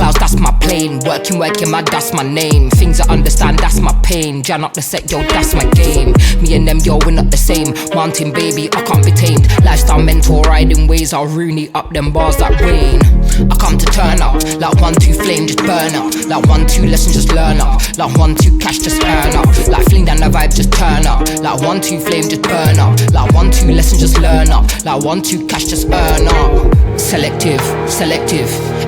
clouds, that's my plane. Working, mad, that's my name. Things I understand, that's my pain. Jan up the set, yo, that's my game. Me and them, yo, we're not the same. Mountain baby, I can't be tamed. Lifestyle mentor, riding ways, I'll Rooney up them bars like Wayne. I come to turn up, like 1-2 flame, just burn up. Like 1-2 lesson, just learn up. Like 1-2 cash, just earn up. Like fling down the vibe, just turn up. Like 1-2 flame, just burn up. Like 1-2 lesson, just learn up. Like 1-2 cash, just earn up. Selective,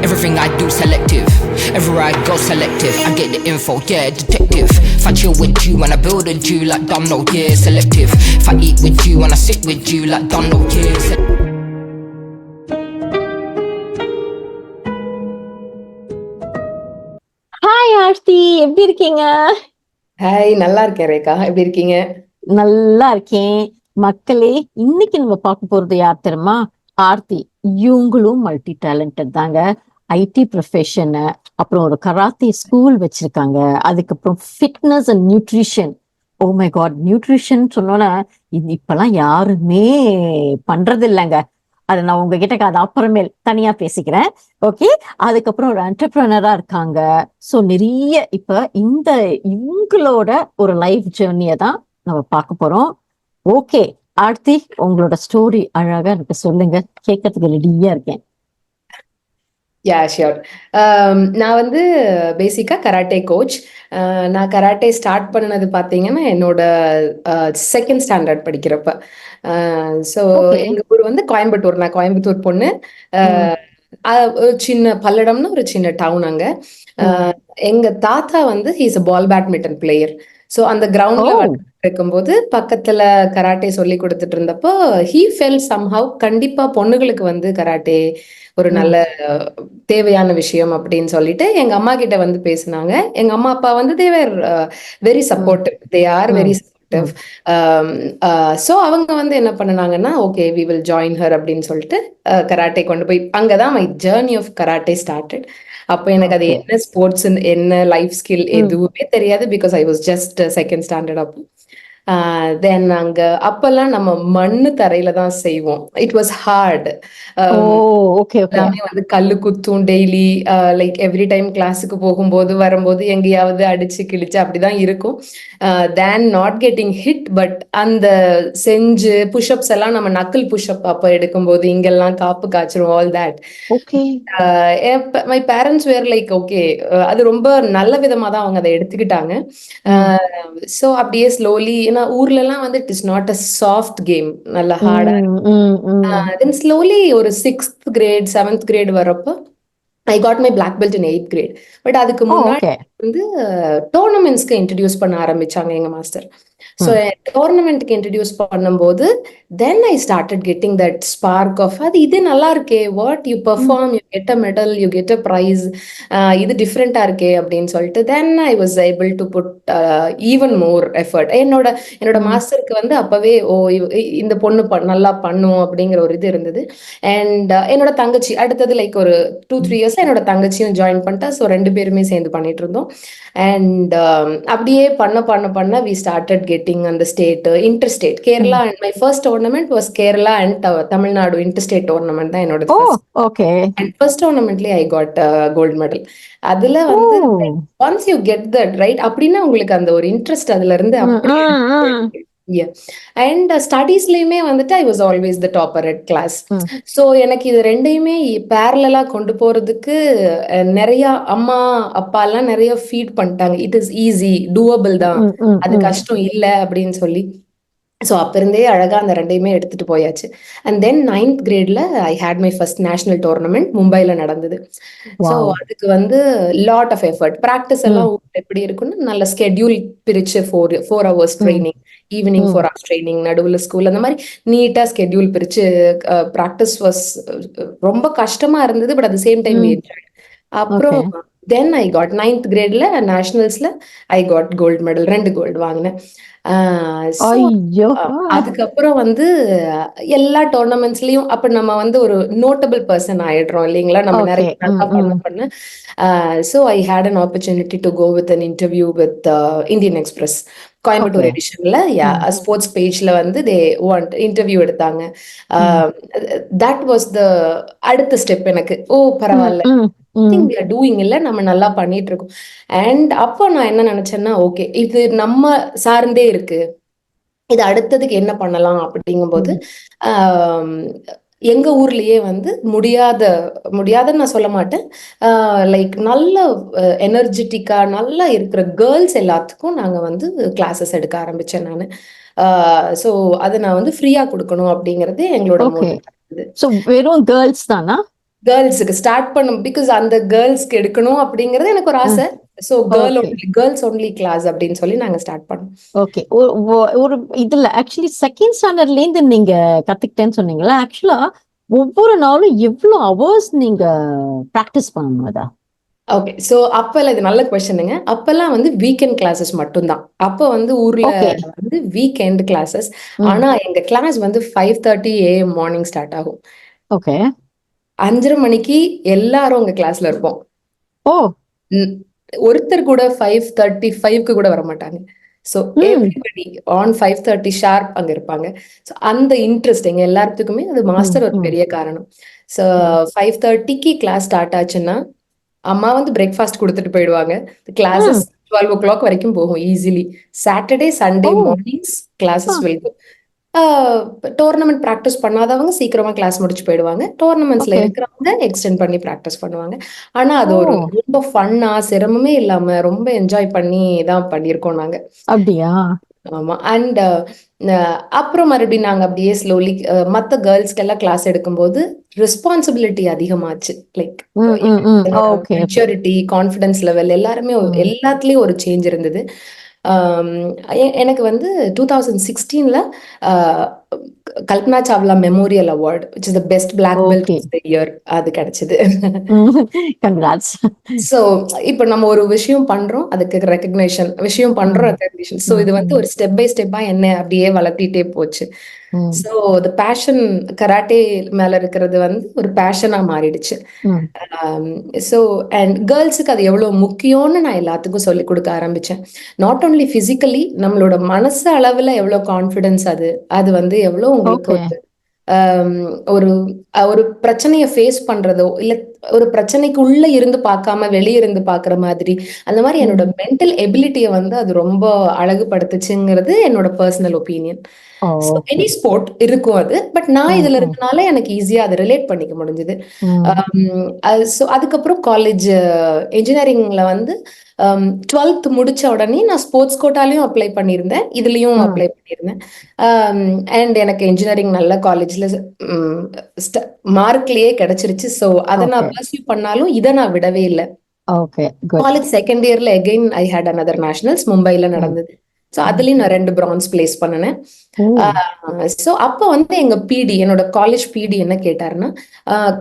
everything I do selective. Everywhere I go selective, I get the info, yeah, detective. If I chill with you and I build a Jew like Domino, yeah, selective. If I eat with you and I sit with you like Domino, yeah, hi Aarthi, எப்படி இருக்கீங்க? Hi, நல்லா இருக்கேன் ரேகா. எப்படி இருக்கீங்க? நல்லா இருக்கேன். மக்களே, இன்னைக்கு நம்ம பார்க்க போறது யார் தெரியுமா? ஆர்த்தி. இவங்களும் மல்டி டேலண்டட் தாங்க. ஐடி ப்ரொஃபஷன், அப்புறம் ஒரு கராத்தே ஸ்கூல் வச்சிருக்காங்க. அதுக்கப்புறம் fitness and nutrition. Oh my god, nutrition சொன்னோன்னா இப்பெல்லாம் யாருமே பண்றது இல்லைங்க. அதை நான் உங்ககிட்ட அது அப்புறமேல் தனியா பேசிக்கிறேன். ஓகே. அதுக்கப்புறம் ஒரு என்டர்பிரனரா இருக்காங்க. ஸோ நிறைய இப்ப இவங்களோட ஒரு லைஃப் ஜேர்னியை தான் நம்ம பார்க்க போறோம். ஓகே ஆர்த்தி, உங்களோட ஸ்டோரி அழகா எனக்கு சொல்லுங்க, கேட்கறதுக்கு ரெடியா இருக்கேன். Yeah sure. நான் வந்து பேசிக்கா கராட்டே கோச். நான் கராட்டே ஸ்டார்ட் பண்ணது பார்த்தீங்கன்னா என்னோட செகண்ட் ஸ்டாண்டர்ட் படிக்கிறப்ப. ஸோ எங்க ஊர் வந்து கோயம்புத்தூர். நான் கோயம்புத்தூர் பொண்ணு. ஒரு சின்ன பல்லடம்னு ஒரு சின்ன டவுன் அங்க. எங்க தாத்தா வந்து he's a ball badminton player. So அந்த கிரவுண்ட்ல இருக்கும்போது பக்கத்துல கராட்டே சொல்லி கொடுத்துட்டு இருந்தப்போ ஹீ ஃபெல் சம்ஹவ் கண்டிப்பா பொண்ணுங்களுக்கு வந்து கராட்டே ஒரு நல்ல தேவையான விஷயம் அப்படின்னு சொல்லிட்டு எங்க அம்மா கிட்ட வந்து பேசினாங்க. எங்க அம்மா அப்பா வந்து they were very supportive, they are very supportive. So அவங்க வந்து என்ன பண்ணாங்கன்னா, okay we will join her அப்படின்னு சொல்லிட்டு கராட்டே கொண்டு போய் அங்கதான் my journey of karate started. அப்போ எனக்கு அது என்ன ஸ்போர்ட்ஸ், என்ன லைஃப் ஸ்கில் எதுவுமே தெரியாது. Because I was just second standard அப்போ. தென் அங்க அப்பெல்லாம் நம்ம மண்ணு தரையில தான் செய்வோம். It was hard. எல்லாமே வந்து கல்லு குத்தும் டெய்லி. லைக் எவ்ரி டைம் கிளாஸுக்கு போகும்போது வரும்போது எங்கேயாவது அடிச்சு கிழிச்சு அப்படிதான் இருக்கும். தேன் நாட் கெட்டிங் ஹிட். பட் அந்த செஞ்சு புஷ்அப்ஸ் எல்லாம் நம்ம நக்கிள் புஷ்அப் அப்ப எடுக்கும்போது இங்கெல்லாம் காப்பு காய்ச்சிரும், all that. My parents were like okay, அது ரொம்ப நல்ல விதமா தான் அவங்க அதை எடுத்துக்கிட்டாங்க. ஸோ அப்படியே ஸ்லோலி, ஏன்னா ஊர்ல எல்லாம் வந்து it is not a soft game, நல்ல ஹார்டா. தென் ஸ்லோலி ஒரு 6th grade 7th grade வரப்போ I got my black belt in 8th grade. But அதுக்கு முன்னாடி வந்து டோர்னமெண்ட்ஸ்க்கு இன்ட்ரடியூஸ் பண்ண ஆரம்பிச்சாங்க எங்க மாஸ்டர். ஸோ டோர்னமெண்ட்டுக்கு இன்ட்ரடியூஸ் பண்ணும்போது then I started getting that spark of அது இது நல்லா இருக்கே, what you perform, you get a medal, you get a prize, இது டிஃப்ரெண்டா இருக்கே அப்படின்னு சொல்லிட்டு then I was able to put even more effort. என்னோட மாஸ்டருக்கு வந்து அப்பவே இந்த பொண்ணு நல்லா பண்ணும் அப்படிங்கிற ஒரு இது இருந்தது. அண்ட் என்னோட தங்கச்சி அடுத்தது லைக் ஒரு 2-3 years என்னோட தங்கச்சியும் ஜாயின் பண்ணிட்டா. ஸோ 2 பேருமே சேர்ந்து பண்ணிட்டு இருந்தோம். அண்ட் அப்படியே பண்ண வி ஸ்டார்டட் கெட்டிங் அந்த state interstate Kerala. And my first tournament was Kerala and Tamil Nadu interstate tournament தான் என்னோட. அண்ட் ஃபர்ஸ்ட் டோர்னமெண்ட்லயே ஐ காட் கோல்ட் மெடல். அதுல வந்து once you get that right அப்படின்னா உங்களுக்கு அந்த ஒரு இன்ட்ரெஸ்ட் அதுல இருந்து அப்படி. அண்ட் ஸ்டடீஸ்லயுமே வந்துட்டு I was always the topper at class. So எனக்கு இது ரெண்டையுமே பேரலா கொண்டு போறதுக்கு நிறைய அம்மா அப்பா எல்லாம் நிறைய ஃபீட் பண்ணிட்டாங்க. இட் இஸ் ஈஸி, டூவபிள் தான், அது கஷ்டம் இல்லை அப்படின்னு சொல்லி. ஸோ அப்ப இருந்தே அழகா அந்த ரெண்டையுமே எடுத்துட்டு போயாச்சு. And then 9th grade I had my first national tournament மும்பைல நடந்தது. ஸோ அதுக்கு வந்து லாட் ஆஃப் எஃபர்ட். ப்ராக்டிஸ் எல்லாம் எப்படி இருக்குன்னு நல்ல ஸ்கெட்யூல் பிரிச்சு 4 hours training, evening 4 hours training, நடுவில் ஸ்கூல், அந்த மாதிரி நீட்டா ஸ்கெட்யூல் பிரிச்சு ப்ராக்டிஸ் வாஸ் ரொம்ப கஷ்டமா இருந்தது. But at the same time அப்புறம் then I got 9th grade நேஷனல்ஸ்ல I got gold medal, 2 gold வாங்கினேன். அதுக்கப்புறம் வந்து எல்லா டோர்னமெண்ட்ஸ்லயும் அப்ப நம்ம வந்து ஒரு நோட்டபிள் பர்சன் ஆயிடுறோம் இல்லைங்களா, நம்ம நிறைய பண்ண. So I had an opportunity to go with an interview with Indian Express Coimbatore எடிஷன்ல ஸ்போர்ட்ஸ் பேஜ்ல வந்து தே வாண்ட் இன்டர்வியூ எடுத்தாங்க. தட் வாஸ் த அடுத்த ஸ்டெப் எனக்கு. பரவாயில்ல, திங்க் we are doing இல்ல, நம்ம நல்லா பண்ணிட்டு இருக்கோம். அண்ட் அப்போ நான் என்ன நினைச்சேன்னா, ஓகே இது நம்ம சார்ந்தே இருக்கு, இது அடுத்ததுக்கு என்ன பண்ணலாம் அப்படிங்கும்போது எங்க ஊர்லயே வந்து முடியாதுன்னு நான் சொல்ல மாட்டேன், லைக் நல்ல எனர்ஜெட்டிக்கா நல்லா இருக்கிற கேர்ள்ஸ் எல்லாத்துக்கும் நாங்க வந்து கிளாஸஸ் எடுக்க ஆரம்பிச்சேன் நான். ஸோ அதை நான் வந்து ஃப்ரீயா கொடுக்கணும் அப்படிங்கிறது எங்களோட மோட்டிவ். ஸோ வெறும் கேர்ள்ஸ் தானா? கேர்ள்ஸுக்கு ஸ்டார்ட் பண்ணும், பிகாஸ் அந்த கேர்ள்ஸ்க்கு எடுக்கணும் அப்படிங்கிறது எனக்கு ஒரு ஆசை. ஸோ கேர்ள்ஸ் ஒன்லி கிளாஸ் அப்படின்னு சொல்லி நாங்க ஸ்டார்ட் பண்ணோம். ஓகே. ஒரு இதுல ஆக்சுவலி செகண்ட் ஸ்டாண்டர்ட்ல இருந்து நீங்க கத்துக்கிட்டேன்னு சொன்னீங்களா? ஆக்சுவலா ஒவ்வொரு நாளும் எவ்வளவு ஹவர்ஸ் நீங்க பிராக்டிஸ் பண்ணணும் அதா? ஓகே, ஸோ அப்பெல்லாம் இது நல்ல கொஸ்டினுங்க. அப்பெல்லாம் வந்து வீக்கெண்ட் கிளாஸஸ் மட்டும்தான். அப்போ வந்து ஊர்ல வந்து வீக்கெண்ட் கிளாஸஸ். ஆனா எங்க கிளாஸ் வந்து 5:30 AM மார்னிங் ஸ்டார்ட் ஆகும். ஓகே. 5:30 மணிக்கு எல்லாரும் உங்க கிளாஸ்ல இருப்போம். ஓ, ஒருத்தர் கூட 5:35க்கு கூட வர மாட்டாங்க. ஸோ எவ்ரிபடி ஆன் 5:30 ஷார்ப் அங்க இருப்பாங்க. ஸோ அந்த இன்ட்ரெஸ்ட் எங்க எல்லாத்துக்குமே அது மாஸ்டர் ஒரு பெரிய காரணம். ஸோ 5:30க்கு கிளாஸ் ஸ்டார்ட் ஆச்சுன்னா அம்மா வந்து பிரேக்ஃபாஸ்ட் கொடுத்துட்டு போயிடுவாங்க. கிளாஸஸ் 12 o'clock வரைக்கும் போகும் easily. Saturday Sunday mornings classes will go. Tournament practice பண்ணாதவங்க சீக்கிரமா கிளாஸ் முடிச்சு போயிடுவாங்க. டோர்னமெண்ட்ஸ்ல இருக்கிறவங்க எக்ஸ்டெண்ட் பண்ணி ப்ராக்டிஸ் பண்ணுவாங்க. ஆனா அது ஒரு ரொம்ப ஃபன்னா, சிரமமே இல்லாம ரொம்ப என்ஜாய் பண்ணி தான் பண்ணியிருக்கோம் நாங்க. அப்படியா? ஆமா. அண்ட் அப்புறம் மறுபடியும் நாங்க அப்படியே ஸ்லோலி மற்ற கேர்ள்ஸ்க்கு எல்லாம் கிளாஸ் எடுக்கும்போது ரெஸ்பான்சிபிலிட்டி அதிகமாச்சு. லைக் மெச்சூரிட்டி, கான்ஃபிடன்ஸ் லெவல் எல்லாருமே எல்லாத்துலயும் ஒரு சேஞ்ச் இருந்தது. எனக்கு வந்து 2016ல Kalpana Chawla memorial award, which is the best black belt of the year, அது கிடைச்சது. கங்க்ராட்ஸ். சோ இப்போ நம்ம ஒரு விஷயம் பண்றோம், அதுக்கு ரெகக்னேஷன், விஷயம் பண்றோம் ரெகக்னேஷன். சோ இது வந்து ஒரு ஸ்டெப் பை ஸ்டெப்பா என்ன அப்படியே வளர்த்திட்டே போச்சு. சோ the பேஷன் கராட்டே மேல இருக்கிறது வந்து ஒரு பேஷனா மாறிடுச்சு. சோ அண்ட் கேர்ள்ஸுக்கு அது எவ்வளவு முக்கியம்னு நான் எல்லாத்துக்கும் சொல்லி கொடுக்க ஆரம்பிச்சேன். நாட் ஓன்லி பிசிக்கலி, நம்மளோட மனசு அளவுல எவ்வளவு கான்ஃபிடன்ஸ், அது வந்து எவ்வளவு உங்களுக்கு ஒரு ஒரு பிரச்சனைய ஃபேஸ் பண்றதோ இல்ல ஒரு பிரச்சனைக்கு உள்ள இருந்து பார்க்காம வெளியே இருந்து பாக்குற மாதிரி, அந்த மாதிரி என்னோட மென்டல் எபிலிட்டியை வந்து அது ரொம்ப அழகுபடுத்துச்சுங்கிறது என்னோட பர்சனல் ஒப்பீனியன். எனி ஸ்போர்ட் இருக்கும் அது, பட் நான் இதுல இருக்கனால எனக்கு ஈஸியா அதை ரிலேட் பண்ணிக்க முடிஞ்சது. அதுக்கப்புறம் காலேஜ் இன்ஜினியரிங்ல வந்து 12th முடிச்ச உடனே நான் ஸ்போர்ட்ஸ் கோட்டாலையும் அப்ளை பண்ணியிருந்தேன், இதுலயும் அப்ளை பண்ணியிருந்தேன். அண்ட் எனக்கு இன்ஜினியரிங் நல்ல காலேஜ்ல மார்க்லயே கிடைச்சிருச்சு. ஸோ அதை நான் பர்சியூ பண்ணாலும் இதை நான் விடவே இல்லை. காலேஜ் செகண்ட் இயர்ல அகைன் ஐ ஹேட் another நேஷனல்ஸ் மும்பைல நடந்தது. ஸோ அதுலயும் நான் 2 பிரான்ஸ் பிளேஸ் பண்ணினேன். ஸோ அப்போ வந்து எங்க பிடி, என்னோட காலேஜ் பிடி என்ன கேட்டாருன்னா,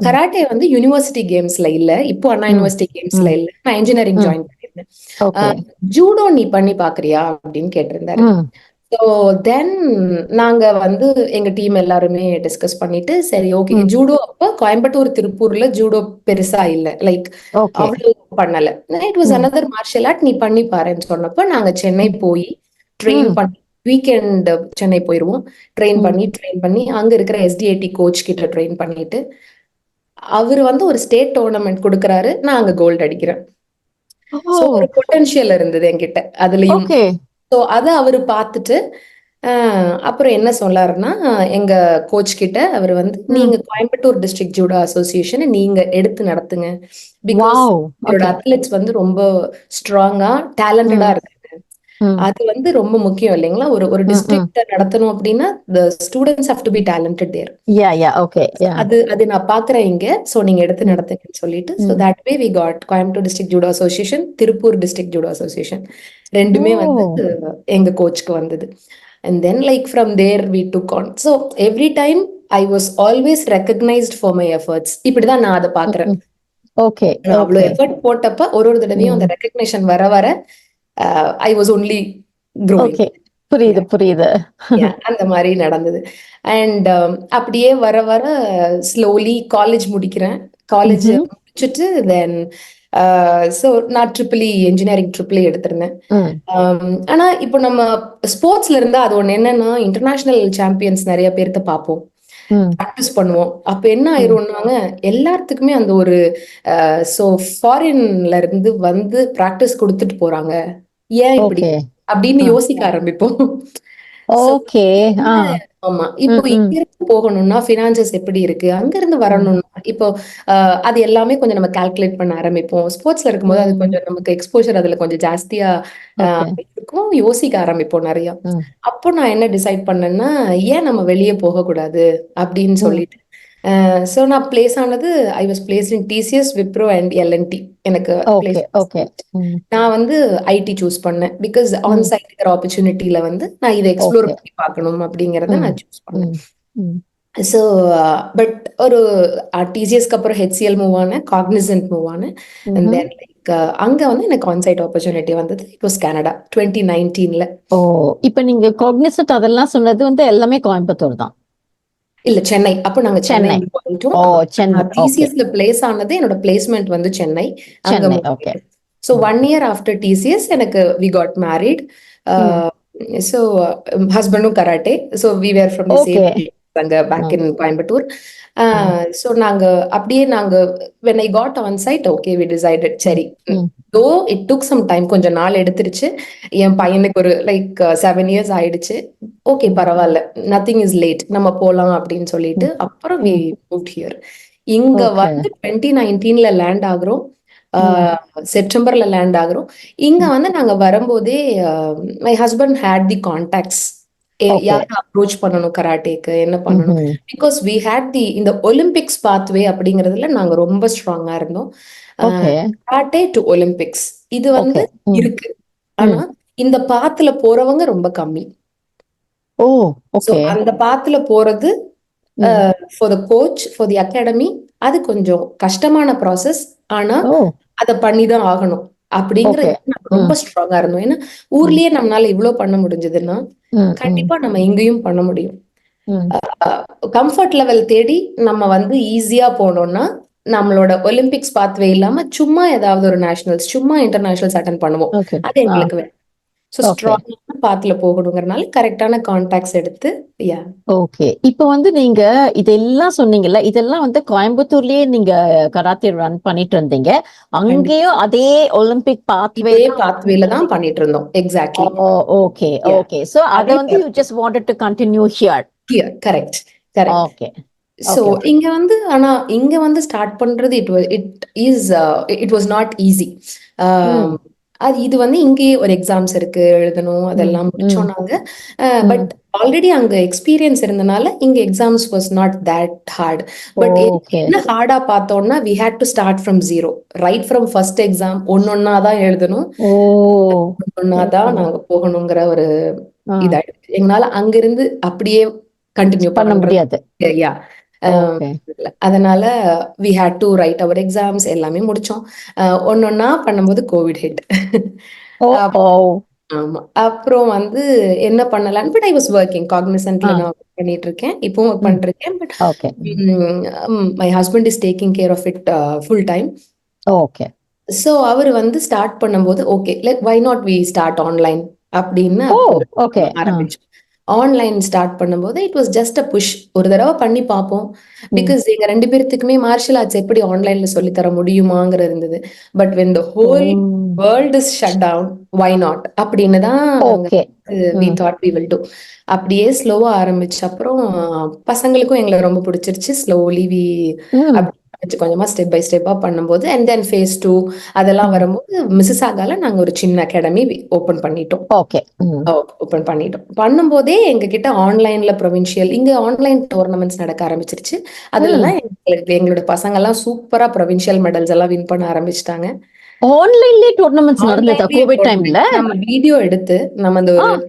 கராட்டே வந்து யூனிவர்சிட்டி கேம்ஸ்ல இல்ல, இப்போ அண்ணா யூனிவர்சிட்டி கேம்ஸ்ல இல்ல, நான் இன்ஜினியரிங் ஜாயின் பண்ணிருந்தேன், ஜூடோ நீ பண்ணி பாக்குறியா அப்படின்னு கேட்டிருந்தாரு. ஸோ தென் நாங்க வந்து எங்க டீம் எல்லாருமே டிஸ்கஸ் பண்ணிட்டு, சரி ஓகே ஜூடோ அப்போ கோயம்புத்தூர் திருப்பூர்ல ஜூடோ பெருசா இல்ல, லைக் அவ்வளவு பண்ணல. It was another martial art, நீ பண்ணி பாருன்னு சொன்னப்போ நாங்க சென்னை போய் ட்ரெயின் பண்ணி, வீக்கெண்ட் சென்னை போயிருவோம், ட்ரெயின் பண்ணி அங்க இருக்கிற SDAT கோச் கிட்ட ட்ரெயின் பண்ணிட்டு, அவரு வந்து ஒரு ஸ்டேட் டோர்னமெண்ட் கொடுக்கறாரு, நான் அங்க கோல்டு அடிக்கிறேன். சோ ஒரு பொட்டன்ஷியல் இருந்தது என்கிட்ட அதுலயும். சோ அத அவரு பார்த்துட்டு அப்புறம் என்ன சொல்லாருன்னா, எங்க கோச் கிட்ட அவர் வந்து, நீங்க கோயம்புத்தூர் டிஸ்ட்ரிக்ட் ஜூடோ அசோசியேஷன் நீங்க எடுத்து நடத்துங்க, பிகாஸ் உங்களோட அத்லெட்ஸ் வந்து ரொம்ப ஸ்ட்ராங்கா டேலண்டடா இருக்காங்க, அது வந்து ரொம்ப முக்கியம் இல்லைங்களா, ஒரு டிஸ்ட்ரிக்ட் நடத்தணும் அப்படின்னா the students have to be talented there. அது நான் பாக்குறேன் இங்க, சோ நீங்க எடுத்து நடத்துங்கன்னு சொல்லிட்டு, so that way we got Coimbatore district judo association, Tiruppur district judo association, ரெண்டுமே வந்து எங்க கோச்சுக்கு வந்தது. And then like from there we took on. So every time I was always recognized for my efforts. இப்படிதான் நான் அதை பாக்குறேன். அவ்வளவு எஃபர்ட் போட்டப்ப ஒரு தடவையும் அந்த ரெகக்னேஷன் வர வர I was only growing. புரியுது. அந்த மாதிரி நடந்தது. அண்ட் அப்படியே வர வர ஸ்லோலி காலேஜ் முடிக்கிறேன். காலேஜ் முடிச்சுட்டு தென் ஸோ நான் இன்ஜினியரிங் ட்ரிபிள் எடுத்திருந்தேன். ஆனா இப்போ நம்ம ஸ்போர்ட்ஸ்ல இருந்தா அது ஒண்ணு என்னன்னா, இன்டர்நேஷனல் சாம்பியன்ஸ் நிறைய பேர்த்த பார்ப்போம். ம். ப்ராக்டிஸ் பண்ணுவோம். அப்ப என்ன ஆயிரும்னாங்க, எல்லாத்துக்குமே அந்த ஒரு சோ ஃபாரின்ல இருந்து வந்து ப்ராக்டிஸ் குடுத்துட்டு போறாங்க. ஏன் இப்படி? ஓகே. அப்படின்னு ஆ. யோசிக்க ஆரம்பிப்போம். So okay. ஆ. ஆமா. இப்போ ம், ம். இங்கிருந்து போகணும்னா ஃபினான்சஸ் எப்படி இருக்கு? அங்கிருந்து ம். வரணும்னா இப்போ அது எல்லாமே கொஞ்சம் நம்ம கால்குலேட் பண்ண ஆரம்பிப்போம். ஸ்போர்ட்ஸ்ல இருக்கும்போது அது ம். கொஞ்சம் நமக்கு எக்ஸ்போஷர் அதுல கொஞ்சம் ஜாஸ்தியா அ ஓகே. இருக்கும். யோசிக்க ஆரம்பிப்போம் நெறைய. ம். அப்போ நான் என்ன டிசைட் பண்ணேன்னா, ஏன் நம்ம வெளிய போகக்கூடாது? அப்படின்னு ம். சொல்லிட்டு. சோ நான் பிளேஸ் ஆனது I was placed in TCS, Wipro and L and T எனக்கு ஓகே, பிளேஸ். ஓகே. ம். நான் வந்து ஐடி சூஸ் பண்ணேன். பிகாஸ் ஆன் ம். சைட் இருக்கிற ஆப்பர்ச்சுனிட்டில வந்து நான் இத எக்ஸ்ப்ளோர் ஓகே. பண்ணி பார்க்கணும் அப்படிங்கிறத ம். நான் சூஸ் பண்ணேன். ம். ம். ஸோ பட் ஒரு டிசிஎஸ்க்கு அப்புறம் ஹெச்சிஎல் மூவ் ஆனேன், காக்னிசன்ட் மூவ் ஆனேன். அண்ட் ம்ஹ்ம். தென் லைக் அங்க வந்து எனக்கு ஆன் சைட் ஆப்பர்ச்சுனிட்டி வந்தது. இட் வாஸ் கனடா 2019ல. ஓ! இப்ப நீங்க காக்னிசன்ட் அதெல்லாம் சொன்னது வந்து எல்லாமே கோயம்புத்தூர் தான். இல்ல சென்னை. அப்போ நாங்க சென்னை சென்னை. மூவ் ஆயிட்டோம். ஓ! சென்னை. ஓகே. டிசிஎஸ்ல பிளேஸ் ஆனது என்னோட பிளேஸ்மெண்ட் வந்து சென்னை. அங்க சென்னை. Move okay. ஆயிட்டோம். ஸோ ம். 1 இயர் ஆஃப்டர் டிசிஎஸ் எனக்கு வி காட் மேரிட். ம். ஸோ ஹஸ்பண்டும் karate. So we were from the same okay. அங்க பேக் ம். இன் கோயம்புத்தூர். ம். ஸோ நாங்க அப்படியே நாங்க when I got on site okay we decided ம். சரி. ம். Though it took some time கொஞ்சம் நாள் எடுத்துருச்சு. என் பையனுக்கு ஒரு லைக் 7 இயர்ஸ் ஆயிடுச்சு. ஓகே ம். பரவாயில்ல. Nothing is late. நம்ம போலாம் அப்படின்னு சொல்லிட்டு ம். அப்புறம் வி ம். Moved here. இங்க ஓகே. வந்து 2019ல லேண்ட் ஆகுறோம். ம். செப்டம்பர்ல லேண்ட் ஆகுறோம். இங்க ம். வந்து நாங்க வரும்போதே my husband had the contacts. Okay. யாரை அப்ரோச் பண்ணணும் கராட்டேக்கு என்ன பண்ணணும்? ம்ஹ்ம். பிகாஸ் வி ஹேட் தி இந்த ஒலிம்பிக்ஸ் பாத்வே அப்படிங்கிறதுல நாங்க ரொம்ப ஸ்ட்ராங்கா இருந்தோம். ஓகே. கராட்டே டு ஒலிம்பிக்ஸ் இது வந்து ஓகே. ம். இருக்கு. ஆனா ம். இந்த பாத்துல போறவங்க ரொம்ப கம்மி. ஓ! So okay. அந்த பாத்துல போறது ம். For the coach, for the academy அது கொஞ்சம் கஷ்டமான ப்ராசஸ். ஆனா ஓ! அத பண்ணி தான் ஆகணும். அப்படிங்கிற ஓகே. நாங்க ரொம்ப ம். ஸ்ட்ராங்கா இருந்தோம். ஏன்னா ம். ஊர்லயே நம்மளால இவ்ளோ பண்ண முடிஞ்சதுன்னா, ம். ம். கண்டிப்பா நம்ம இங்கேயும் பண்ண முடியும். ம். கம்ஃபர்ட் லெவல் தேடி நம்ம வந்து ஈஸியா போனோம்னா, நம்மளோட ஒலிம்பிக்ஸ் பாத்வே இல்லாம சும்மா ஏதாவது ஒரு நேஷனல்ஸ், சும்மா இன்டர்நேஷனல்ஸ் அட்டெண்ட் பண்ணுவோம். ஓகே. அது ஆ. எங்களுக்கு வேணும். So okay. ஸ்ட்ராங்கான பாத்ல போகணுங்கிறனால கரெக்ட்டான கான்டாக்ட்ஸ் எடுத்து யா ஓகே. இப்ப வந்து நீங்க இதெல்லாம் சொன்னீங்கல்ல, இதெல்லாம் வந்து கோயம்புத்தூர்லயே நீங்க கராத்தே ரன் பண்ணிட்டு இருந்தீங்க. கண்டிப்பா. அங்கேயும் அதே ஒலிம்பிக் பாத்வே இதே தான் பாத்வேல பண்ணிட்டு தான் இருந்தீங்க. பண்ணிட்டு இருந்தோம். Exactly. Oh! Okay, yeah okay. So அத அதே வந்து you just wanted to continue here. Correct, correct. Okay. So okay, okay. இங்க வந்து ஆனா இங்க வந்து ஸ்டார்ட் பண்றது இட் வாஸ் நாட் ஈஸி. ம். அது இது வந்து இங்கேயே ஒரு எக்ஸாம்ஸ் இருக்கு எழுதணும் ம். அதெல்லாம் ம். முடிச்சோம் நாங்க. பட் ம். ஆல்ரெடி அங்க எக்ஸ்பீரியன்ஸ் இருந்தனால இங்க exams was not that hard. But okay. என்ன ஹார்டா பார்த்தோம்னா we had to start from zero. Right from first exam ஒன்னொன்னா தான் எழுதணும். ஓ! ஒன்னொன்னா தான் ம். நாங்க போகணுங்கிற ஒரு ஆ. இதாயிடுச்சு. எங்களால அங்கிருந்து அப்படியே கண்டினியூ பண்ண பண்ணணுன்றது முடியாது. Yeah okay. அதனால we had to write our exams எல்லாமே முடிச்சோம். ஒன்னொன்னா பண்ணும்போது கோவிட் ஹிட். ஓ! ஓ! ஆமா. அப்புறம் வந்து என்ன பண்ணலான்னு பட் ஐ வாஸ் வொர்க்கிங் காக்னிசன்ட்ல ஆ. நான் ஒர்க் பண்ணிட்டு இருக்கேன். இப்பவும் ஒர்க் ம். பண்ணிட்டு இருக்கேன். But okay. My husband is taking care of it full time. Okay. So அவரு வந்து ஸ்டார்ட் பண்ணும்போது okay why not we start online அப்படின்னு ஓ! அப்போ ஓகே. ஆ. ஆரம்பிச்சோம். ஆன்லைன் ஸ்டார்ட் பண்ணும்போது it was just a push. ஒரு தடவை பண்ணி பார்ப்போம். ம். பிகாஸ் எங்க 2 பேர்த்துக்குமே மார்ஷல் ஆர்ட்ஸ் எப்படி ஆன்லைன்ல சொல்லி தர முடியுமாங்கிறது இருந்தது. பட் வென் த ஹோல் ம். World is shut down why not அப்படின்னு தான் நாங்க ஓகே. வி ம். Thought we will do. அப்படியே ஸ்லோவா ஆரம்பிச்ச அப்புறம் பசங்களுக்கும் எங்களை ரொம்ப பிடிச்சிருச்சு. ஸ்லோலி வி ம். கொஞ்சம் கொஞ்சமா ஸ்டெப் பை ஸ்டெப்பா பண்ணும்போது அண்ட் தென் ஃபேஸ் 2 அதெல்லாம் ம். வரும்போது மிசிசாகால நாங்க ஒரு சின்ன அகாடமி ஓபன் பண்ணிட்டோம். ஓகே. ம். ஓபன் பண்ணிட்டோம். பண்ணும்போதே எங்ககிட்ட ஆன்லைன்ல ப்ரொவின்ஷியல் இங்க ஆன்லைன் டோர்னமெண்ட்ஸ் நடக்க ஆரம்பிச்சிருச்சு. ம். அதுலலாம் எங்களோட பசங்கலாம் சூப்பரா ப்ரொவின்ஷியல் மெடல்ஸ் எல்லாம் வின் பண்ண ஆரம்பிச்சுட்டாங்க. ஆன்லைன்லயே டூர்னமெண்ட்ஸ் நடந்ததா ஆன்லைன்லயே கோவிட் டைம்ல? டோர்னமெண்ட் நம்ம வீடியோ எடுத்து நம்ம அந்த ஆ. ஒரு